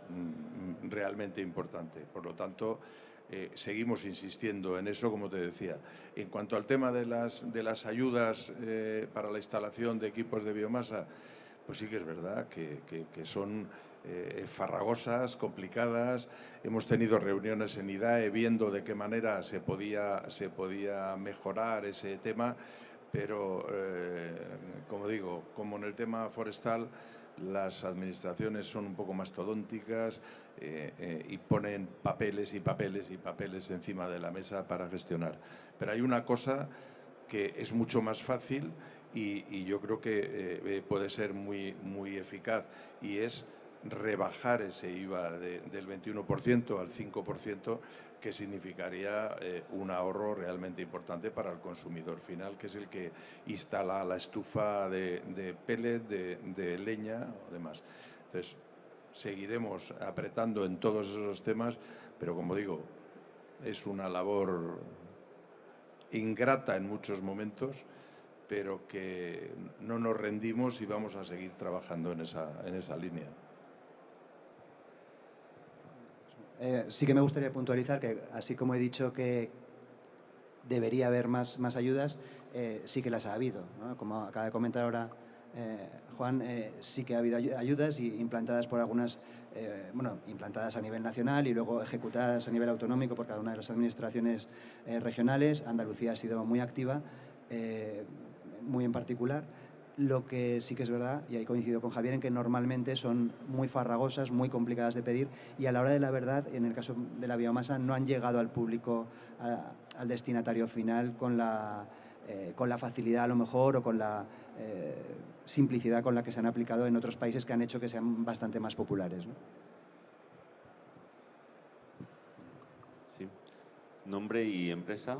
realmente importante. Por lo tanto, seguimos insistiendo en eso, como te decía. En cuanto al tema de las ayudas para la instalación de equipos de biomasa, pues sí que es verdad que son farragosas, complicadas. Hemos tenido reuniones en IDAE viendo de qué manera se podía mejorar ese tema, pero como digo, como en el tema forestal, las administraciones son un poco mastodónticas y ponen papeles y papeles y papeles encima de la mesa para gestionar. Pero hay una cosa que es mucho más fácil y yo creo que puede ser muy eficaz, y es rebajar ese IVA del 21% al 5%, que significaría un ahorro realmente importante para el consumidor final, que es el que instala la estufa de pellet, de leña o demás. Entonces, seguiremos apretando en todos esos temas, pero como digo, es una labor ingrata en muchos momentos, pero que no nos rendimos y vamos a seguir trabajando en esa línea. Sí que me gustaría puntualizar que, así como he dicho que debería haber más ayudas, sí que las ha habido, ¿no? Como acaba de comentar ahora Juan, sí que ha habido ayudas implantadas por algunas, implantadas a nivel nacional y luego ejecutadas a nivel autonómico por cada una de las administraciones regionales. Andalucía ha sido muy activa, muy en particular. Lo que sí que es verdad, y ahí coincido con Javier, en que normalmente son muy farragosas, muy complicadas de pedir, y a la hora de la verdad, en el caso de la biomasa, no han llegado al público, al destinatario final, con la facilidad a lo mejor o con la simplicidad con la que se han aplicado en otros países que han hecho que sean bastante más populares, ¿no? Nombre y empresa.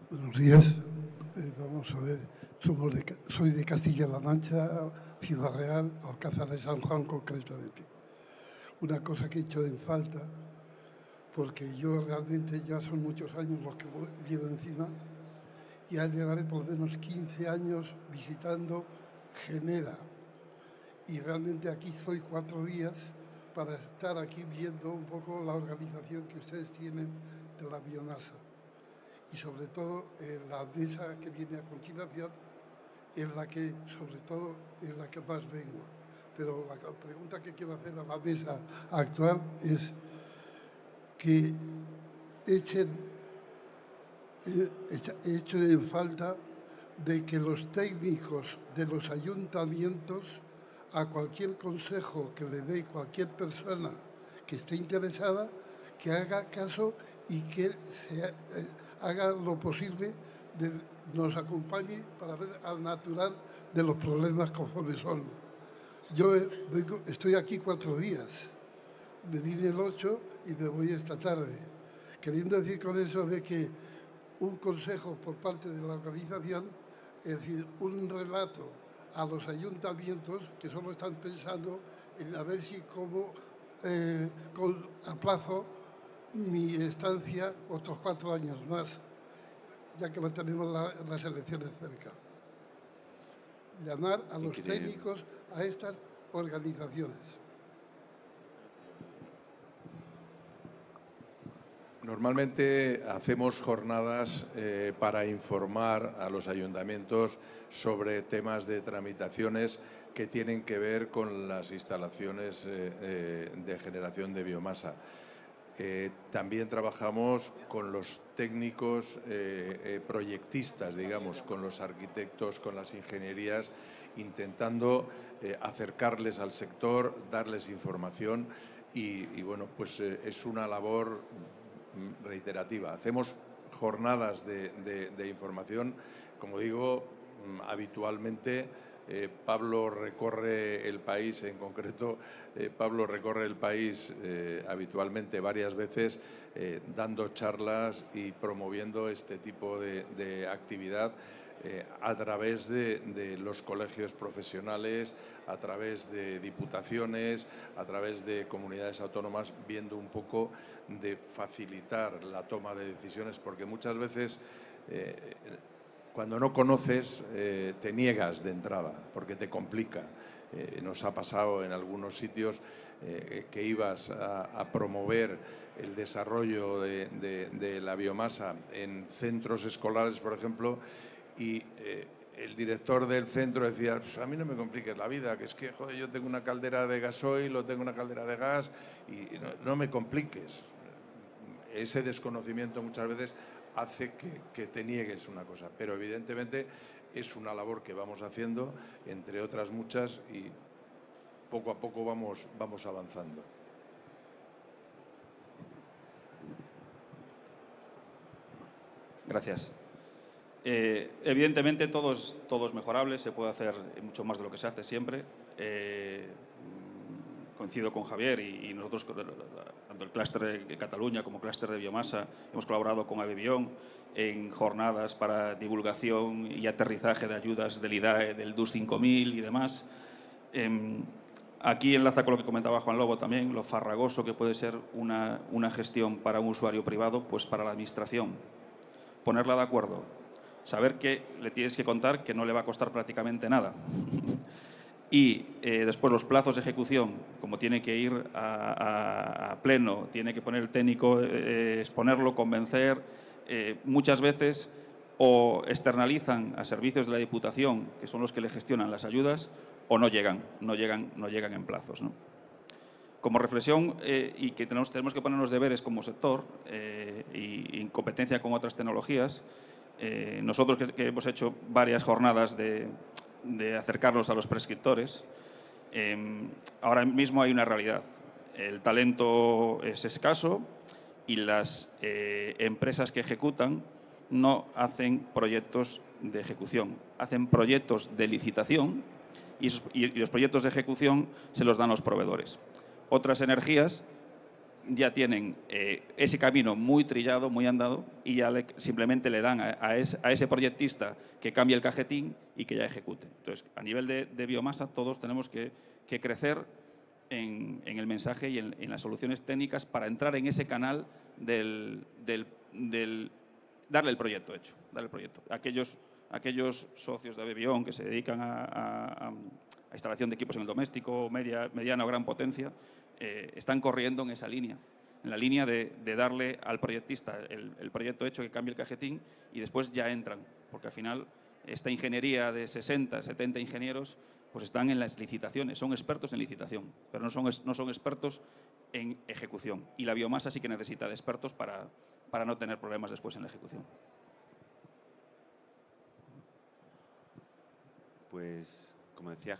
Buenos días. Vamos a ver, soy de Castilla-La Mancha, Ciudad Real, Alcázar de San Juan concretamente. Una cosa que he hecho en falta, porque yo realmente ya son muchos años los que llevo encima, y ya llegaré por lo menos 15 años visitando Genera. Y realmente aquí estoy 4 días para estar aquí viendo un poco la organización que ustedes tienen de la biomasa. Y sobre todo la mesa que viene a continuación es la que, sobre todo, es la que más vengo. Pero la pregunta que quiero hacer a la mesa actual es que echen en falta de que los técnicos de los ayuntamientos, a cualquier consejo que le dé cualquier persona que esté interesada, que haga caso y que haga lo posible, nos acompañe para ver al natural de los problemas conforme son. Yo estoy aquí 4 días, me vine el 8 y me voy esta tarde. Queriendo decir con eso de que un consejo por parte de la organización, es decir, un relato a los ayuntamientos que solo están pensando en a ver si como aplazo mi estancia otros 4 años más, ya que lo tenemos las elecciones cerca. Llamar a los técnicos a estas organizaciones. Normalmente hacemos jornadas para informar a los ayuntamientos sobre temas de tramitaciones que tienen que ver con las instalaciones de generación de biomasa. También trabajamos con los técnicos proyectistas, digamos, con los arquitectos, con las ingenierías, intentando acercarles al sector, darles información y bueno, pues es una labor reiterativa. Hacemos jornadas de información, como digo, habitualmente. Pablo recorre el país, en concreto, Pablo recorre el país habitualmente varias veces dando charlas y promoviendo este tipo de actividad a través de los colegios profesionales, a través de diputaciones, a través de comunidades autónomas, viendo un poco de facilitar la toma de decisiones, porque muchas veces cuando no conoces te niegas de entrada, porque te complica. Nos ha pasado en algunos sitios que ibas a promover el desarrollo de la biomasa en centros escolares, por ejemplo, y el director del centro decía, pues a mí no me compliques la vida, que es que joder, yo tengo una caldera de gasoil o tengo una caldera de gas y no me compliques. Ese desconocimiento muchas veces hace que te niegues una cosa, pero evidentemente es una labor que vamos haciendo, entre otras muchas, y poco a poco vamos avanzando. Gracias. Evidentemente todo es mejorable, se puede hacer mucho más de lo que se hace siempre. Coincido con Javier y nosotros, tanto el clúster de Cataluña como el clúster de biomasa, hemos colaborado con ABBión en jornadas para divulgación y aterrizaje de ayudas del IDAE, del DUS 5000 y demás. Aquí enlaza con lo que comentaba Juan Lobo también, lo farragoso que puede ser una gestión para un usuario privado, pues para la administración. Ponerla de acuerdo, saber que le tienes que contar que no le va a costar prácticamente nada. Y después los plazos de ejecución, como tiene que ir a pleno, tiene que poner el técnico, exponerlo, convencer, muchas veces o externalizan a servicios de la Diputación, que son los que le gestionan las ayudas, o no llegan en plazos, ¿no? Como reflexión, y que tenemos que ponernos deberes como sector y en competencia con otras tecnologías, nosotros que hemos hecho varias jornadas de acercarnos a los prescriptores, ahora mismo hay una realidad. El talento es escaso y las empresas que ejecutan no hacen proyectos de ejecución, hacen proyectos de licitación y los proyectos de ejecución se los dan los proveedores. Otras energías ya tienen ese camino muy trillado, muy andado, y ya simplemente le dan a ese proyectista que cambie el cajetín y que ya ejecute. Entonces, a nivel de biomasa, todos tenemos que crecer en el mensaje y en las soluciones técnicas para entrar en ese canal del darle el proyecto hecho. Darle el proyecto. Aquellos socios de Bebión que se dedican a instalación de equipos en el doméstico, mediana o gran potencia, están corriendo en esa línea, en la línea de darle al proyectista el proyecto hecho, que cambie el cajetín, y después ya entran, porque al final esta ingeniería de 60, 70 ingenieros pues están en las licitaciones, son expertos en licitación, pero no son expertos en ejecución. Y la biomasa sí que necesita de expertos para no tener problemas después en la ejecución. Pues, como decía,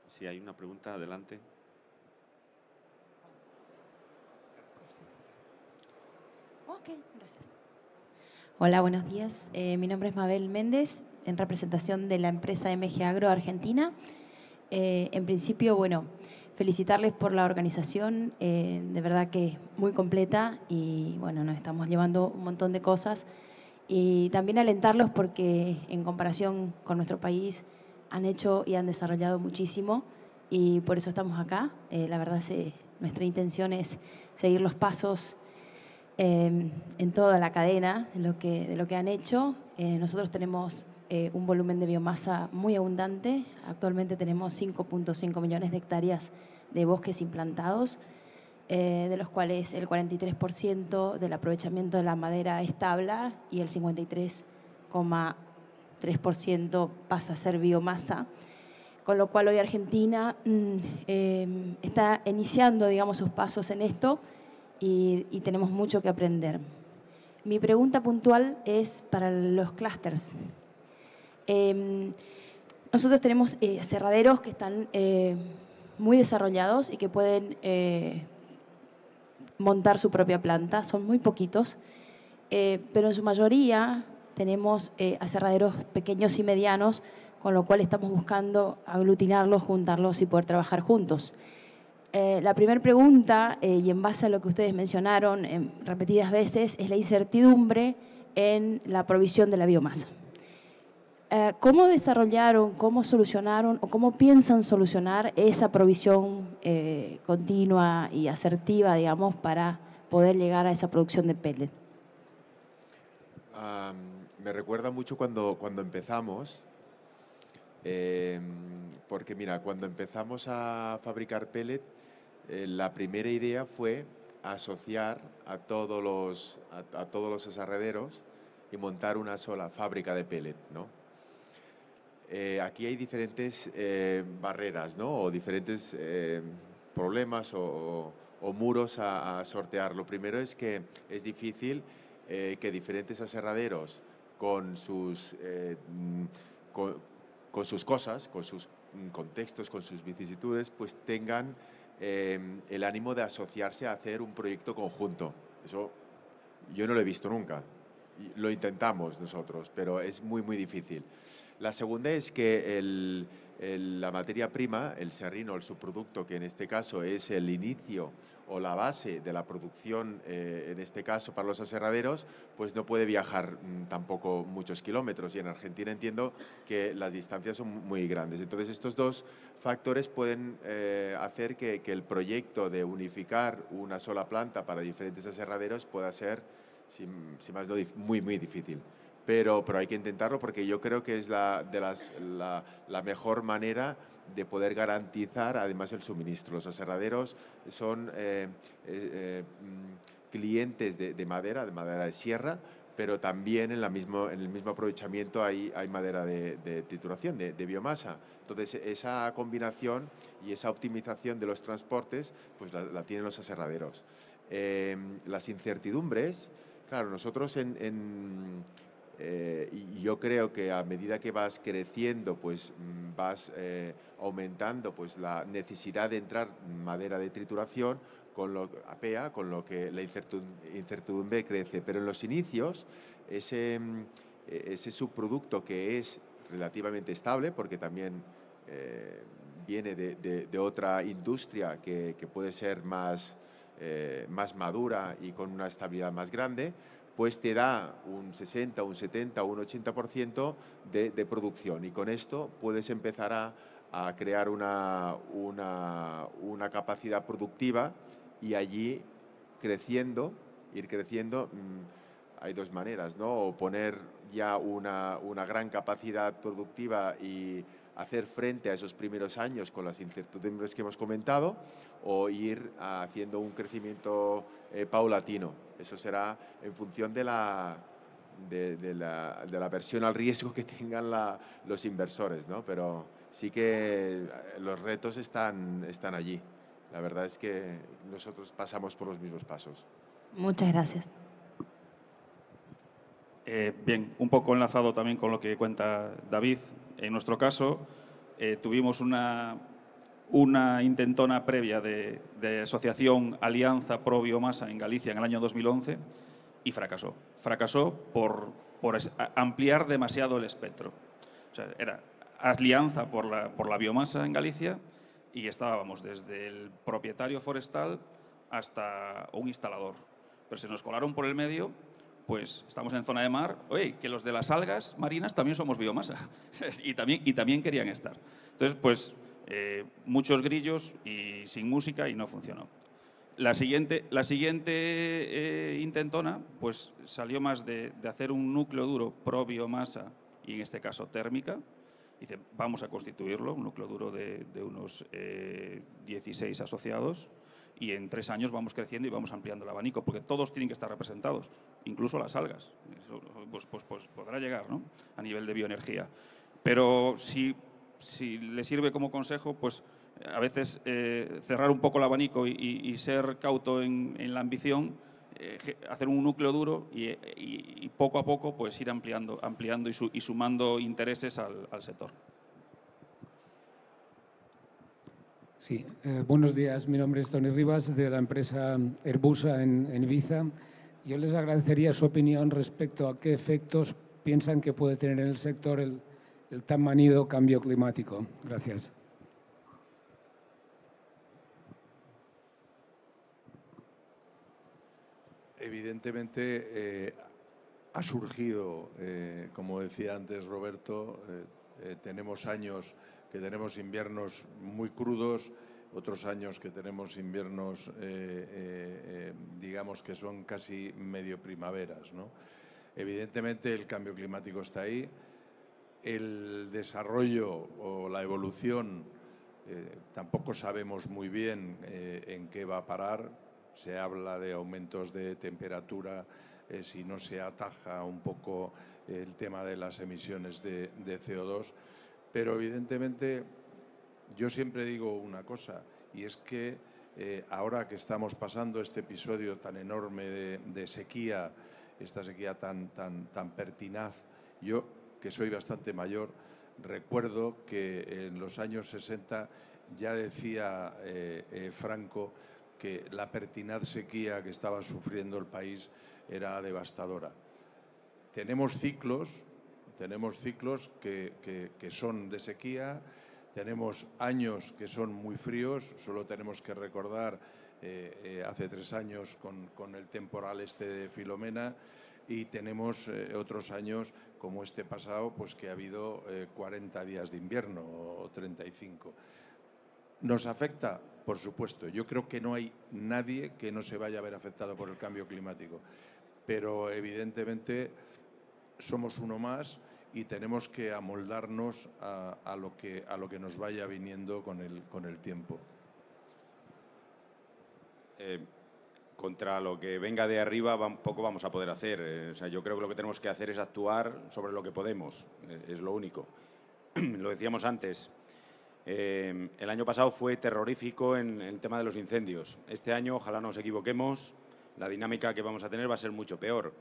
si hay una pregunta, adelante. Ok, gracias. Hola, buenos días. Mi nombre es Mabel Méndez, en representación de la empresa MG Agro Argentina. En principio, bueno, felicitarles por la organización, de verdad que muy completa, y bueno, nos estamos llevando un montón de cosas, y también alentarlos porque en comparación con nuestro país han hecho y han desarrollado muchísimo, y por eso estamos acá. La verdad, nuestra intención es seguir los pasos en toda la cadena de lo que han hecho. Nosotros tenemos un volumen de biomasa muy abundante. Actualmente tenemos 5.5 millones de hectáreas de bosques implantados, de los cuales el 43% del aprovechamiento de la madera es tabla y el 53,3% pasa a ser biomasa. Con lo cual hoy Argentina está iniciando, digamos, sus pasos en esto, y tenemos mucho que aprender. Mi pregunta puntual es para los clústeres. Nosotros tenemos aserraderos que están muy desarrollados y que pueden montar su propia planta. Son muy poquitos, pero en su mayoría tenemos aserraderos pequeños y medianos, con lo cual estamos buscando aglutinarlos, juntarlos y poder trabajar juntos. La primera pregunta, y en base a lo que ustedes mencionaron repetidas veces, es la incertidumbre en la provisión de la biomasa. ¿Cómo desarrollaron, cómo solucionaron o cómo piensan solucionar esa provisión continua y asertiva, digamos, para poder llegar a esa producción de pellet? Me recuerda mucho cuando empezamos, porque mira, cuando empezamos a fabricar pellet, la primera idea fue asociar a todos los aserraderos y montar una sola fábrica de pellet, ¿no? Aquí hay diferentes barreras, ¿no? O diferentes problemas o muros a sortear. Lo primero es que es difícil que diferentes aserraderos con sus cosas, con sus contextos, con sus vicisitudes, pues tengan el ánimo de asociarse a hacer un proyecto conjunto. Eso yo no lo he visto nunca. Lo intentamos nosotros, pero es muy, muy difícil. La segunda es que la materia prima, el serrino, el subproducto, que en este caso es el inicio o la base de la producción, en este caso para los aserraderos, pues no puede viajar tampoco muchos kilómetros, y en Argentina entiendo que las distancias son muy grandes. Entonces estos dos factores pueden hacer que el proyecto de unificar una sola planta para diferentes aserraderos pueda ser, sin más no, muy, muy difícil. Pero hay que intentarlo, porque yo creo que es la mejor manera de poder garantizar además el suministro. Los aserraderos son clientes de madera de sierra, pero también en el mismo aprovechamiento hay madera de trituración, de biomasa. Entonces esa combinación y esa optimización de los transportes pues la tienen los aserraderos. Las incertidumbres, claro, nosotros y yo creo que a medida que vas creciendo, pues vas aumentando pues la necesidad de entrar madera de trituración con lo que la incertidumbre crece. Pero en los inicios, ese subproducto que es relativamente estable, porque también viene de otra industria que puede ser más más madura y con una estabilidad más grande, pues te da un 60, un 70, un 80% de producción. Y con esto puedes empezar a crear una capacidad productiva y allí ir creciendo. Hay dos maneras, ¿no? O poner ya una gran capacidad productiva y hacer frente a esos primeros años con las incertidumbres que hemos comentado, o ir haciendo un crecimiento paulatino. Eso será en función de la aversión al riesgo que tengan los inversores, ¿no? Pero sí que los retos están allí. La verdad es que nosotros pasamos por los mismos pasos. Muchas gracias. Bien, un poco enlazado también con lo que cuenta David. En nuestro caso, tuvimos una intentona previa de asociación Alianza Pro Biomasa en Galicia en el año 2011 y fracasó. Fracasó por ampliar demasiado el espectro. O sea, era alianza por la biomasa en Galicia y estábamos desde el propietario forestal hasta un instalador. Pero se nos colaron por el medio. Pues estamos en zona de mar, oye, que los de las algas marinas también somos biomasa y también querían estar. Entonces, pues muchos grillos y sin música y no funcionó. La siguiente intentona, pues salió más de hacer un núcleo duro pro biomasa y en este caso térmica. Dice, vamos a constituirlo, un núcleo duro de unos 16 asociados. Y en 3 años vamos creciendo y vamos ampliando el abanico, porque todos tienen que estar representados, incluso las algas. Eso, pues podrá llegar, ¿no?, a nivel de bioenergía. Pero si le sirve como consejo, pues a veces cerrar un poco el abanico y ser cauto en la ambición, hacer un núcleo duro y poco a poco pues ir ampliando y sumando intereses al sector. Sí, buenos días. Mi nombre es Tony Rivas, de la empresa Herbusa en Ibiza. Yo les agradecería su opinión respecto a qué efectos piensan que puede tener en el sector el tan manido cambio climático. Gracias. Evidentemente ha surgido, como decía antes Roberto, tenemos años que tenemos inviernos muy crudos, otros años que tenemos inviernos, digamos que son casi medio primaveras, ¿no? Evidentemente el cambio climático está ahí, el desarrollo o la evolución tampoco sabemos muy bien en qué va a parar. Se habla de aumentos de temperatura si no se ataja un poco el tema de las emisiones de CO2. Pero evidentemente yo siempre digo una cosa, y es que ahora que estamos pasando este episodio tan enorme de sequía, esta sequía tan pertinaz, yo, que soy bastante mayor, recuerdo que en los años 60 ya decía Franco que la pertinaz sequía que estaba sufriendo el país era devastadora. Tenemos ciclos que son de sequía, tenemos años que son muy fríos, solo tenemos que recordar hace 3 años con el temporal de Filomena, y tenemos otros años como este pasado, pues que ha habido 40 días de invierno o 35. ¿Nos afecta? Por supuesto. Yo creo que no hay nadie que no se vaya a ver afectado por el cambio climático, pero evidentemente somos uno más y tenemos que amoldarnos a lo que nos vaya viniendo con el tiempo. Contra lo que venga de arriba poco vamos a poder hacer. O sea, yo creo que lo que tenemos que hacer es actuar sobre lo que podemos, es lo único. Lo decíamos antes, el año pasado fue terrorífico en el tema de los incendios. Este año, ojalá no nos equivoquemos, la dinámica que vamos a tener va a ser mucho peor.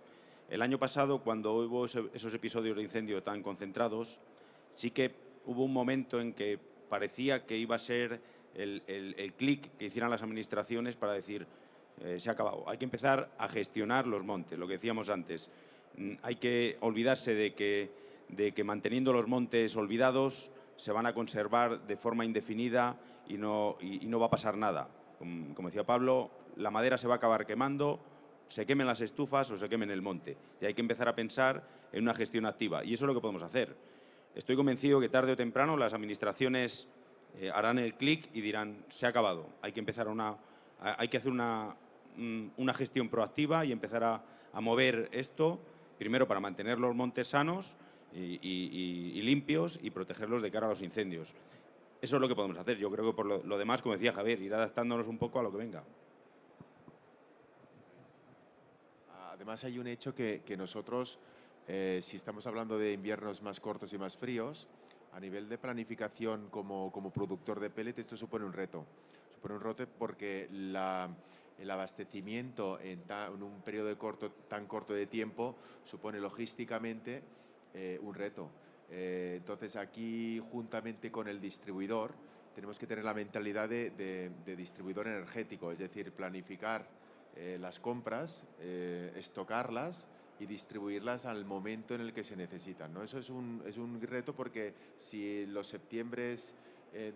El año pasado, cuando hubo esos episodios de incendio tan concentrados, sí que hubo un momento en que parecía que iba a ser el clic que hicieran las administraciones para decir se ha acabado. Hay que empezar a gestionar los montes, lo que decíamos antes. Hay que olvidarse de que manteniendo los montes olvidados se van a conservar de forma indefinida y no va a pasar nada. como decía Pablo, la madera se va a acabar quemando, se quemen las estufas o se quemen el monte. Y hay que empezar a pensar en una gestión activa. Y eso es lo que podemos hacer. Estoy convencido que tarde o temprano las administraciones harán el clic y dirán, se ha acabado. Hay que empezar hay que hacer una gestión proactiva y empezar a mover esto, primero para mantener los montes sanos y limpios y protegerlos de cara a los incendios. Eso es lo que podemos hacer. Yo creo que por lo demás, como decía Javier, ir adaptándonos un poco a lo que venga. Además hay un hecho que nosotros, si estamos hablando de inviernos más cortos y más fríos, a nivel de planificación como productor de pellet, esto supone un reto. Supone un reto porque el abastecimiento en un periodo tan corto de tiempo supone logísticamente un reto. Entonces aquí, juntamente con el distribuidor, tenemos que tener la mentalidad de distribuidor energético, es decir, planificar las compras, estocarlas y distribuirlas al momento en el que se necesitan, ¿no? Eso es un reto porque si los septiembres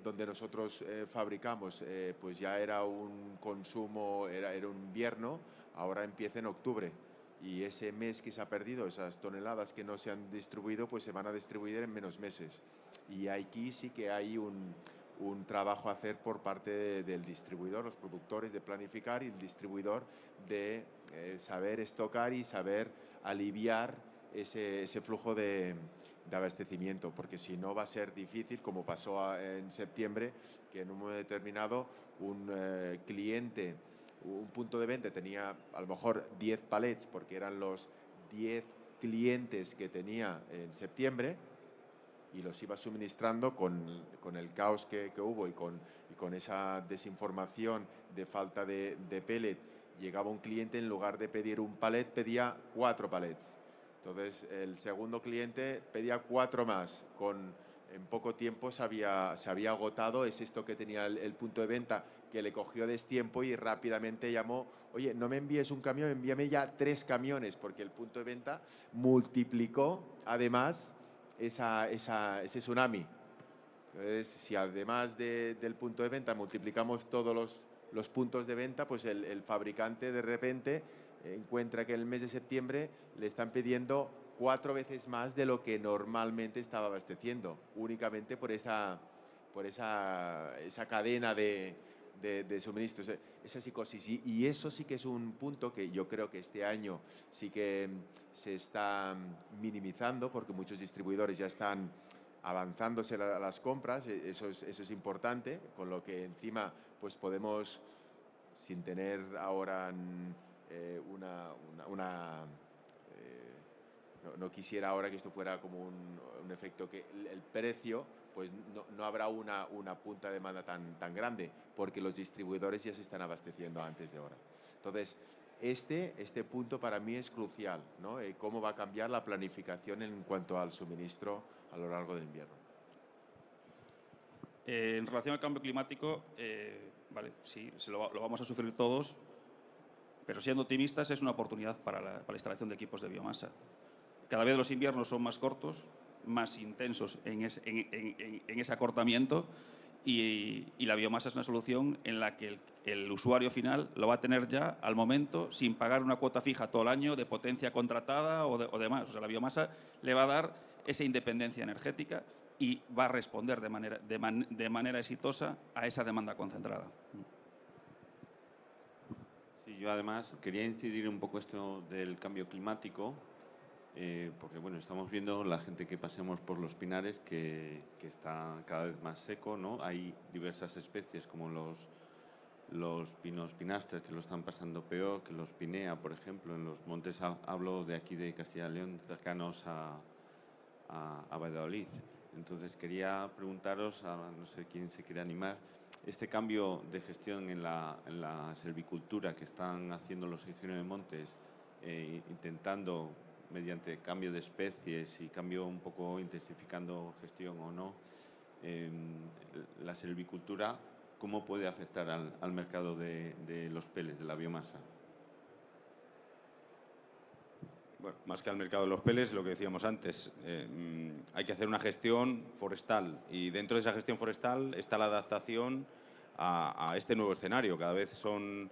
donde nosotros fabricamos pues ya era un consumo, era un invierno, ahora empieza en octubre. Y ese mes que se ha perdido, esas toneladas que no se han distribuido, pues se van a distribuir en menos meses. Y aquí sí que hay un trabajo a hacer por parte del distribuidor, los productores de planificar y el distribuidor de saber estocar y saber aliviar ese flujo de abastecimiento, porque si no va a ser difícil, como pasó en septiembre, que en un momento determinado un cliente, un punto de venta tenía a lo mejor 10 palets porque eran los 10 clientes que tenía en septiembre y los iba suministrando con el caos que hubo y con esa desinformación de falta de pellet. Llegaba un cliente, en lugar de pedir un palet, pedía 4 palets. Entonces el segundo cliente pedía 4 más. En poco tiempo se había agotado ese stock que tenía el punto de venta, que le cogió destiempo y rápidamente llamó, oye, no me envíes un camión, envíame ya 3 camiones, porque el punto de venta multiplicó además ese tsunami. Entonces, si además del punto de venta multiplicamos todos los puntos de venta, pues el fabricante de repente encuentra que en el mes de septiembre le están pidiendo 4 veces más de lo que normalmente estaba abasteciendo, únicamente por esa cadena de suministros, esa psicosis. Y eso sí que es un punto que yo creo que este año sí que se está minimizando, porque muchos distribuidores ya están avanzándose las compras. Eso es importante, con lo que encima pues podemos, sin tener ahora no quisiera ahora que esto fuera como un efecto que el precio, pues no habrá una punta de demanda tan grande, porque los distribuidores ya se están abasteciendo antes de ahora. Entonces, este punto para mí es crucial, ¿no? Cómo va a cambiar la planificación en cuanto al suministro a lo largo del invierno. En relación al cambio climático, vale, sí, lo vamos a sufrir todos, pero siendo optimistas es una oportunidad para la instalación de equipos de biomasa. Cada vez los inviernos son más cortos, más intensos en ese acortamiento, y la biomasa es una solución en la que el usuario final lo va a tener ya al momento, sin pagar una cuota fija todo el año de potencia contratada o demás. O sea, la biomasa le va a dar esa independencia energética y va a responder de manera exitosa a esa demanda concentrada. Sí, yo además quería incidir un poco esto del cambio climático, porque bueno, estamos viendo la gente que pasemos por los pinares que está cada vez más seco, ¿no? Hay diversas especies como los pinos pinastres que lo están pasando peor que los pinea, por ejemplo, en los montes, hablo de aquí de Castilla y León, cercanos a Valladolid. Entonces quería preguntaros, no sé quién se quiere animar, este cambio de gestión en la silvicultura que están haciendo los ingenieros de montes, intentando mediante cambio de especies y cambio un poco intensificando gestión o no, la silvicultura, ¿cómo puede afectar al mercado de los pellets, de la biomasa? Bueno, más que al mercado de los pellets, lo que decíamos antes, hay que hacer una gestión forestal, y dentro de esa gestión forestal está la adaptación a este nuevo escenario. Cada vez son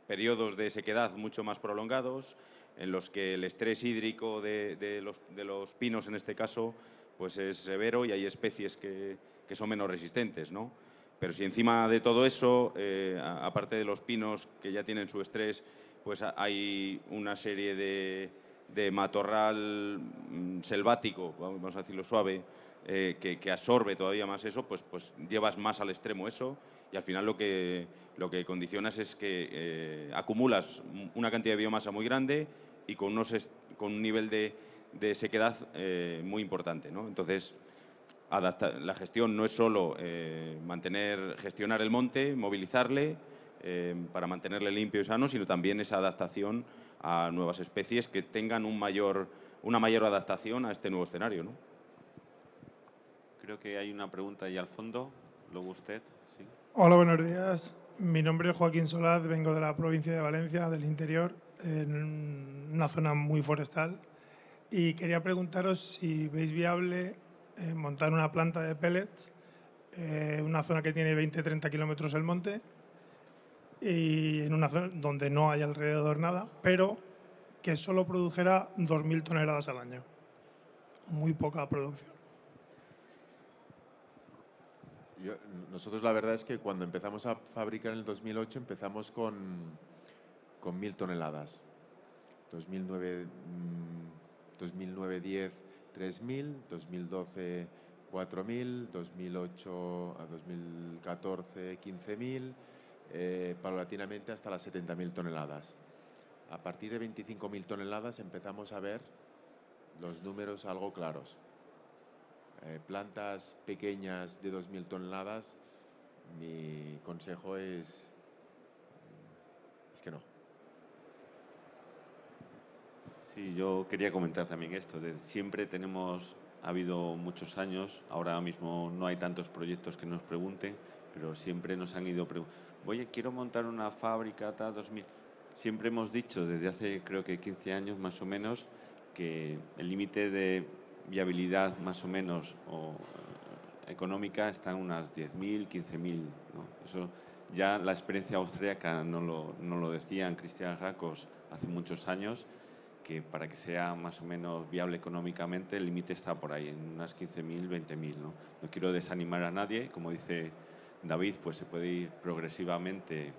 periodos de sequedad mucho más prolongados, en los que el estrés hídrico de los pinos, en este caso, pues es severo y hay especies que son menos resistentes, ¿no? Pero si encima de todo eso, aparte de los pinos que ya tienen su estrés, pues hay una serie de matorral selvático, vamos a decirlo suave, que absorbe todavía más eso, pues llevas más al extremo eso, y al final lo que condicionas es que acumulas una cantidad de biomasa muy grande y con un nivel de sequedad muy importante, ¿no? Entonces, la gestión no es solo gestionar el monte, movilizarle para mantenerle limpio y sano, sino también esa adaptación a nuevas especies que tengan una mayor adaptación a este nuevo escenario, ¿no? Creo que hay una pregunta ahí al fondo. Luego usted, sí. Hola, buenos días. Mi nombre es Joaquín Solaz, vengo de la provincia de Valencia, del interior, en una zona muy forestal. Y quería preguntaros si veis viable montar una planta de pellets en una zona que tiene 20-30 kilómetros el monte y en una zona donde no hay alrededor nada, pero que solo produjera 2.000 toneladas al año. Muy poca producción. Nosotros la verdad es que cuando empezamos a fabricar en el 2008 empezamos con 1.000 toneladas. 2009-10, 3.000, 2012, 4.000, 2008 a 2014, 15.000, paulatinamente hasta las 70.000 toneladas. A partir de 25.000 toneladas empezamos a ver los números algo claros. Plantas pequeñas de 2.000 toneladas, mi consejo es que no. Sí, yo quería comentar también esto. Siempre ha habido muchos años, ahora mismo no hay tantos proyectos que nos pregunten, pero siempre nos han ido preguntando, oye, quiero montar una fábrica, tal, 2000. Siempre hemos dicho, desde hace creo que 15 años más o menos, que el límite de viabilidad más o menos económica está en unas 10.000, 15.000, ¿no? Eso ya la experiencia austríaca no lo decían Christian Jacobs hace muchos años, que para que sea más o menos viable económicamente el límite está por ahí, en unas 15.000, 20.000, ¿no? No quiero desanimar a nadie, como dice David, pues se puede ir progresivamente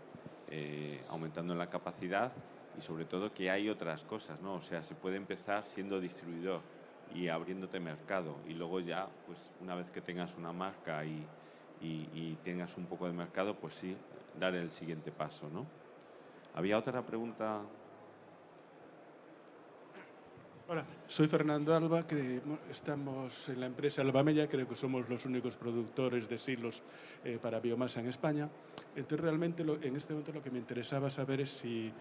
aumentando la capacidad y sobre todo que hay otras cosas, ¿no? O sea, se puede empezar siendo distribuidor y abriéndote mercado y luego ya, pues una vez que tengas una marca y tengas un poco de mercado, pues sí, dar el siguiente paso, ¿no? ¿Había otra pregunta? Hola, soy Fernando Alba, estamos en la empresa Albamella, creo que somos los únicos productores de silos para biomasa en España. Entonces, realmente, en este momento lo que me interesaba saber es si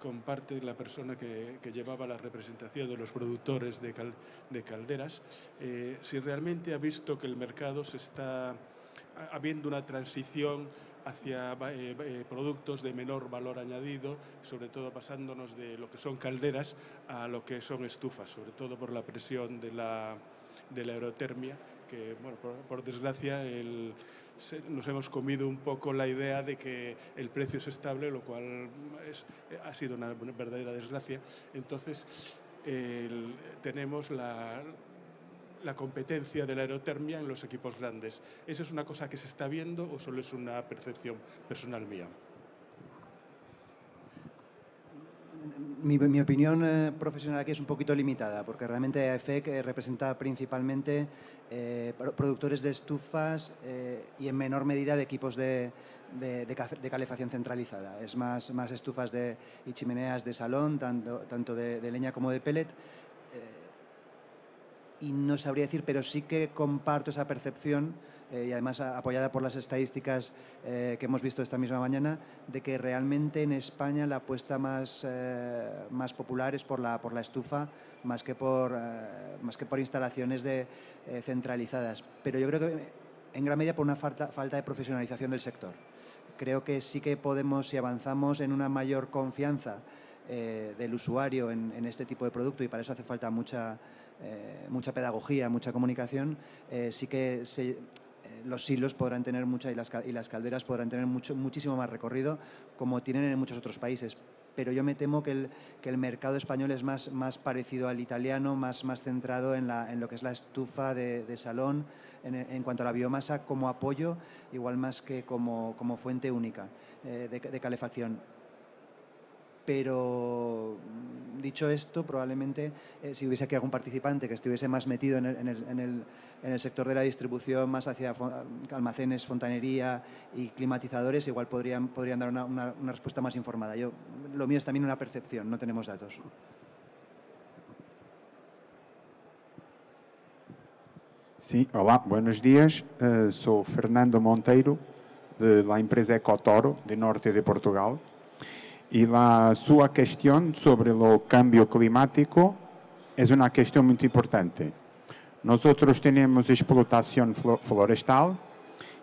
comparte la persona que llevaba la representación de los productores de calderas, si realmente ha visto que el mercado se está habiendo una transición hacia productos de menor valor añadido, sobre todo pasándonos de lo que son calderas a lo que son estufas, sobre todo por la presión de la aerotermia, que bueno, por desgracia nos hemos comido un poco la idea de que el precio es estable, lo cual ha sido una verdadera desgracia. Entonces, tenemos la competencia de la aerotermia en los equipos grandes. ¿Eso es una cosa que se está viendo o solo es una percepción personal mía? Mi opinión profesional aquí es un poquito limitada, porque realmente AEFEC representa principalmente productores de estufas y en menor medida de equipos de calefacción centralizada. Es más estufas y chimeneas de salón, tanto de leña como de pellet. Y no sabría decir, pero sí que comparto esa percepción y además apoyada por las estadísticas que hemos visto esta misma mañana, de que realmente en España la apuesta más popular es por la estufa más que por instalaciones centralizadas. Pero yo creo que en gran medida por una falta de profesionalización del sector. Creo que sí que podemos, si avanzamos en una mayor confianza del usuario en este tipo de producto, y para eso hace falta mucha pedagogía, mucha comunicación, sí que los silos podrán tener mucha y las calderas podrán tener muchísimo más recorrido, como tienen en muchos otros países. Pero yo me temo que el mercado español es más parecido al italiano, más centrado en lo que es la estufa de salón, en cuanto a la biomasa como apoyo, igual más que como fuente única de calefacción. Pero dicho esto, probablemente si hubiese aquí algún participante que estuviese más metido en el sector de la distribución, más hacia almacenes, fontanería y climatizadores, igual podrían dar una respuesta más informada. Lo mío es también una percepción, no tenemos datos. Sim, olá, buenos dias. Sou Fernando Monteiro, da empresa Ecotoro, de norte de Portugal. Y la sua cuestión sobre el cambio climático es una cuestión muy importante. Nosotros tenemos explotación florestal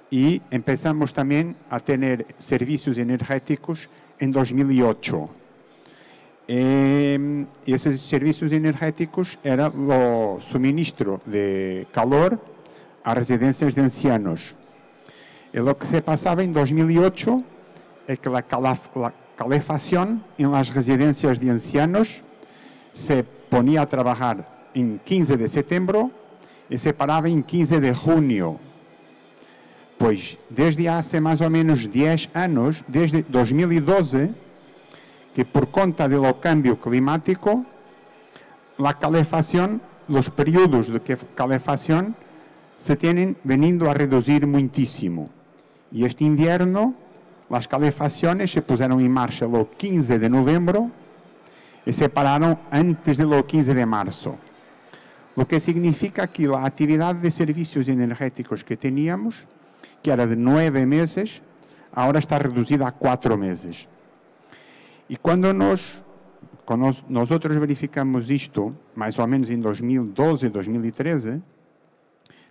y empezamos también a tener servicios energéticos en 2008. Y esos servicios energéticos eran el suministro de calor a residencias de ancianos. Y lo que se pasaba en 2008 es que la calefacción en las residencias de ancianos se ponía a trabajar en 15 de septiembre y se paraba en 15 de junio. Pues desde hace más o menos 10 años, desde 2012, que por cuenta del cambio climático, la calefacción, los periodos de calefacción se tienen venido a reducir muchísimo. Y este invierno las calefacciones se pusieron en marcha el 15 de noviembre y se pararon antes del 15 de marzo. Lo que significa que la actividad de servicios energéticos que teníamos, que era de 9 meses, ahora está reducida a 4 meses. Y cuando nosotros verificamos esto, más o menos en 2012, 2013,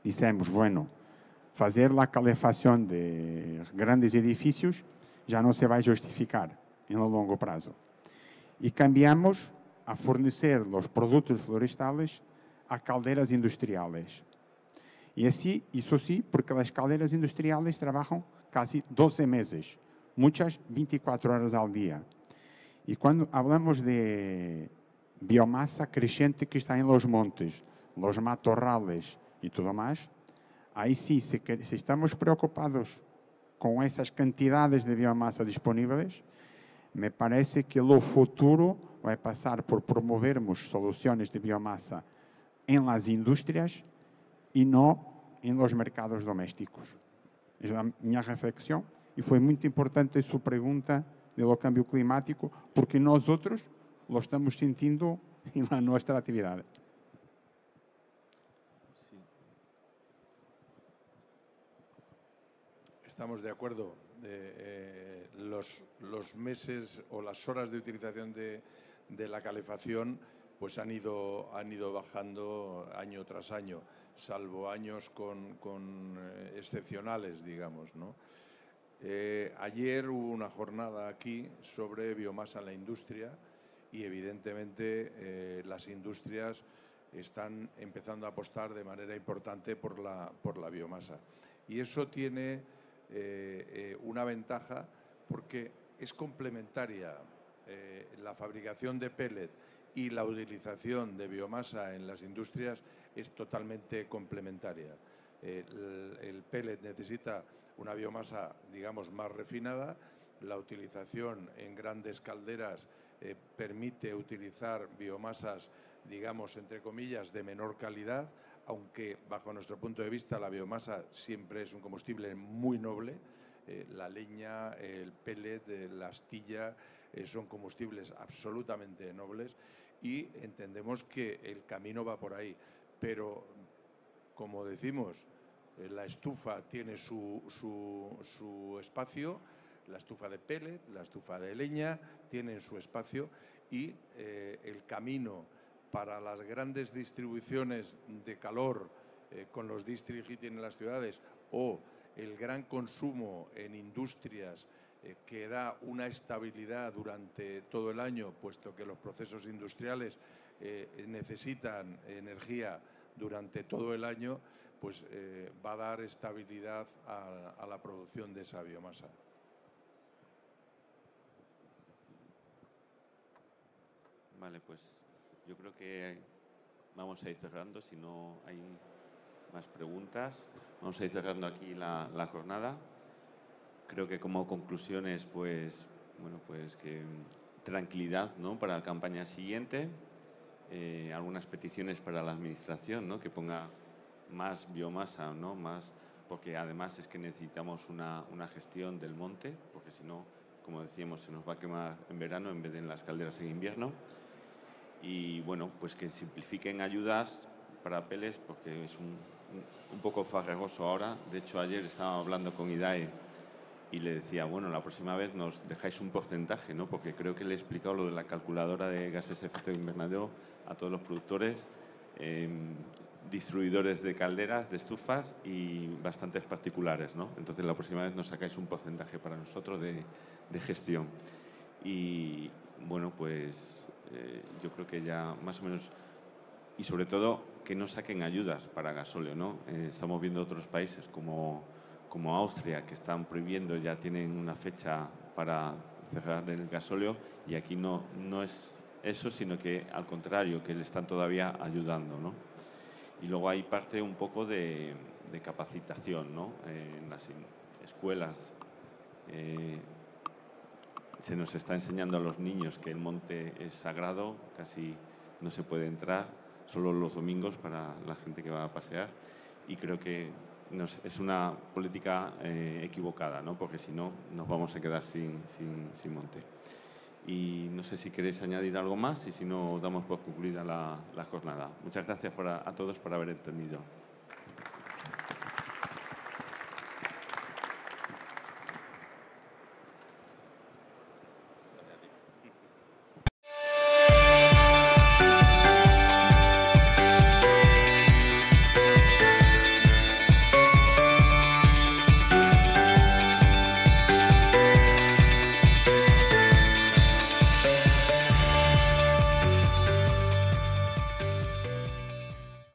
dissemos, bueno, fazer la calefacción de grandes edificios ya no se va a justificar en el longo plazo. Y cambiamos a fornecer los productos forestales a calderas industriales. Y así, eso sí, porque las calderas industriales trabajan casi 12 meses, muchas 24 horas al día. Y cuando hablamos de biomasa creciente que está en los montes, los matorrales y todo más, ahí sí, si estamos preocupados con esas cantidades de biomasa disponibles, me parece que el futuro va a pasar por promovermos soluciones de biomasa en las industrias y no en los mercados domésticos. Es mi reflexión y fue muy importante su pregunta del cambio climático porque nosotros lo estamos sintiendo en nuestra actividad. Estamos de acuerdo. Los meses o las horas de utilización de la calefacción pues han ido bajando año tras año, salvo años con excepcionales, digamos, ¿no? Ayer hubo una jornada aquí sobre biomasa en la industria y evidentemente las industrias están empezando a apostar de manera importante por la biomasa. Y eso tiene una ventaja porque es complementaria la fabricación de pellet y la utilización de biomasa en las industrias es totalmente complementaria. El pellet necesita una biomasa, digamos, más refinada. La utilización en grandes calderas permite utilizar biomasas, digamos, entre comillas, de menor calidad, aunque bajo nuestro punto de vista la biomasa siempre es un combustible muy noble. La leña, el pellet, la astilla son combustibles absolutamente nobles y entendemos que el camino va por ahí. Pero, como decimos, la estufa tiene su espacio, la estufa de pellet, la estufa de leña tienen su espacio y el camino para las grandes distribuciones de calor con los district heating en las ciudades o el gran consumo en industrias que da una estabilidad durante todo el año, puesto que los procesos industriales necesitan energía durante todo el año, pues va a dar estabilidad a la producción de esa biomasa. Vale, pues yo creo que vamos a ir cerrando, si no hay más preguntas. Vamos a ir cerrando aquí la jornada. Creo que como conclusiones, pues, bueno, pues que tranquilidad, ¿no?, para la campaña siguiente. Algunas peticiones para la administración, ¿no?, que ponga más biomasa, ¿no?, más, porque además es que necesitamos una gestión del monte, porque si no, como decíamos, se nos va a quemar en verano en vez de en las calderas en invierno. Y bueno, pues que simplifiquen ayudas para peles, porque es un poco farragoso ahora. De hecho, ayer estaba hablando con IDAE y le decía, bueno, la próxima vez nos dejáis un porcentaje, ¿no?, porque creo que le he explicado lo de la calculadora de gases de efecto invernadero a todos los productores, distribuidores de calderas, de estufas y bastantes particulares, ¿no? Entonces, la próxima vez nos sacáis un porcentaje para nosotros de gestión. Y bueno, pues yo creo que ya más o menos, y sobre todo que no saquen ayudas para gasóleo, ¿no? Estamos viendo otros países como Austria, que están prohibiendo, ya tienen una fecha para cerrar el gasóleo, y aquí no es eso, sino que al contrario, que le están todavía ayudando, ¿no? Y luego hay parte un poco de capacitación, ¿no? En las escuelas se nos está enseñando a los niños que el monte es sagrado, casi no se puede entrar, solo los domingos para la gente que va a pasear, y creo que es una política equivocada, ¿no?, porque si no nos vamos a quedar sin monte. Y no sé si queréis añadir algo más, y si no, damos por concluida la jornada. Muchas gracias a todos por haber entendido.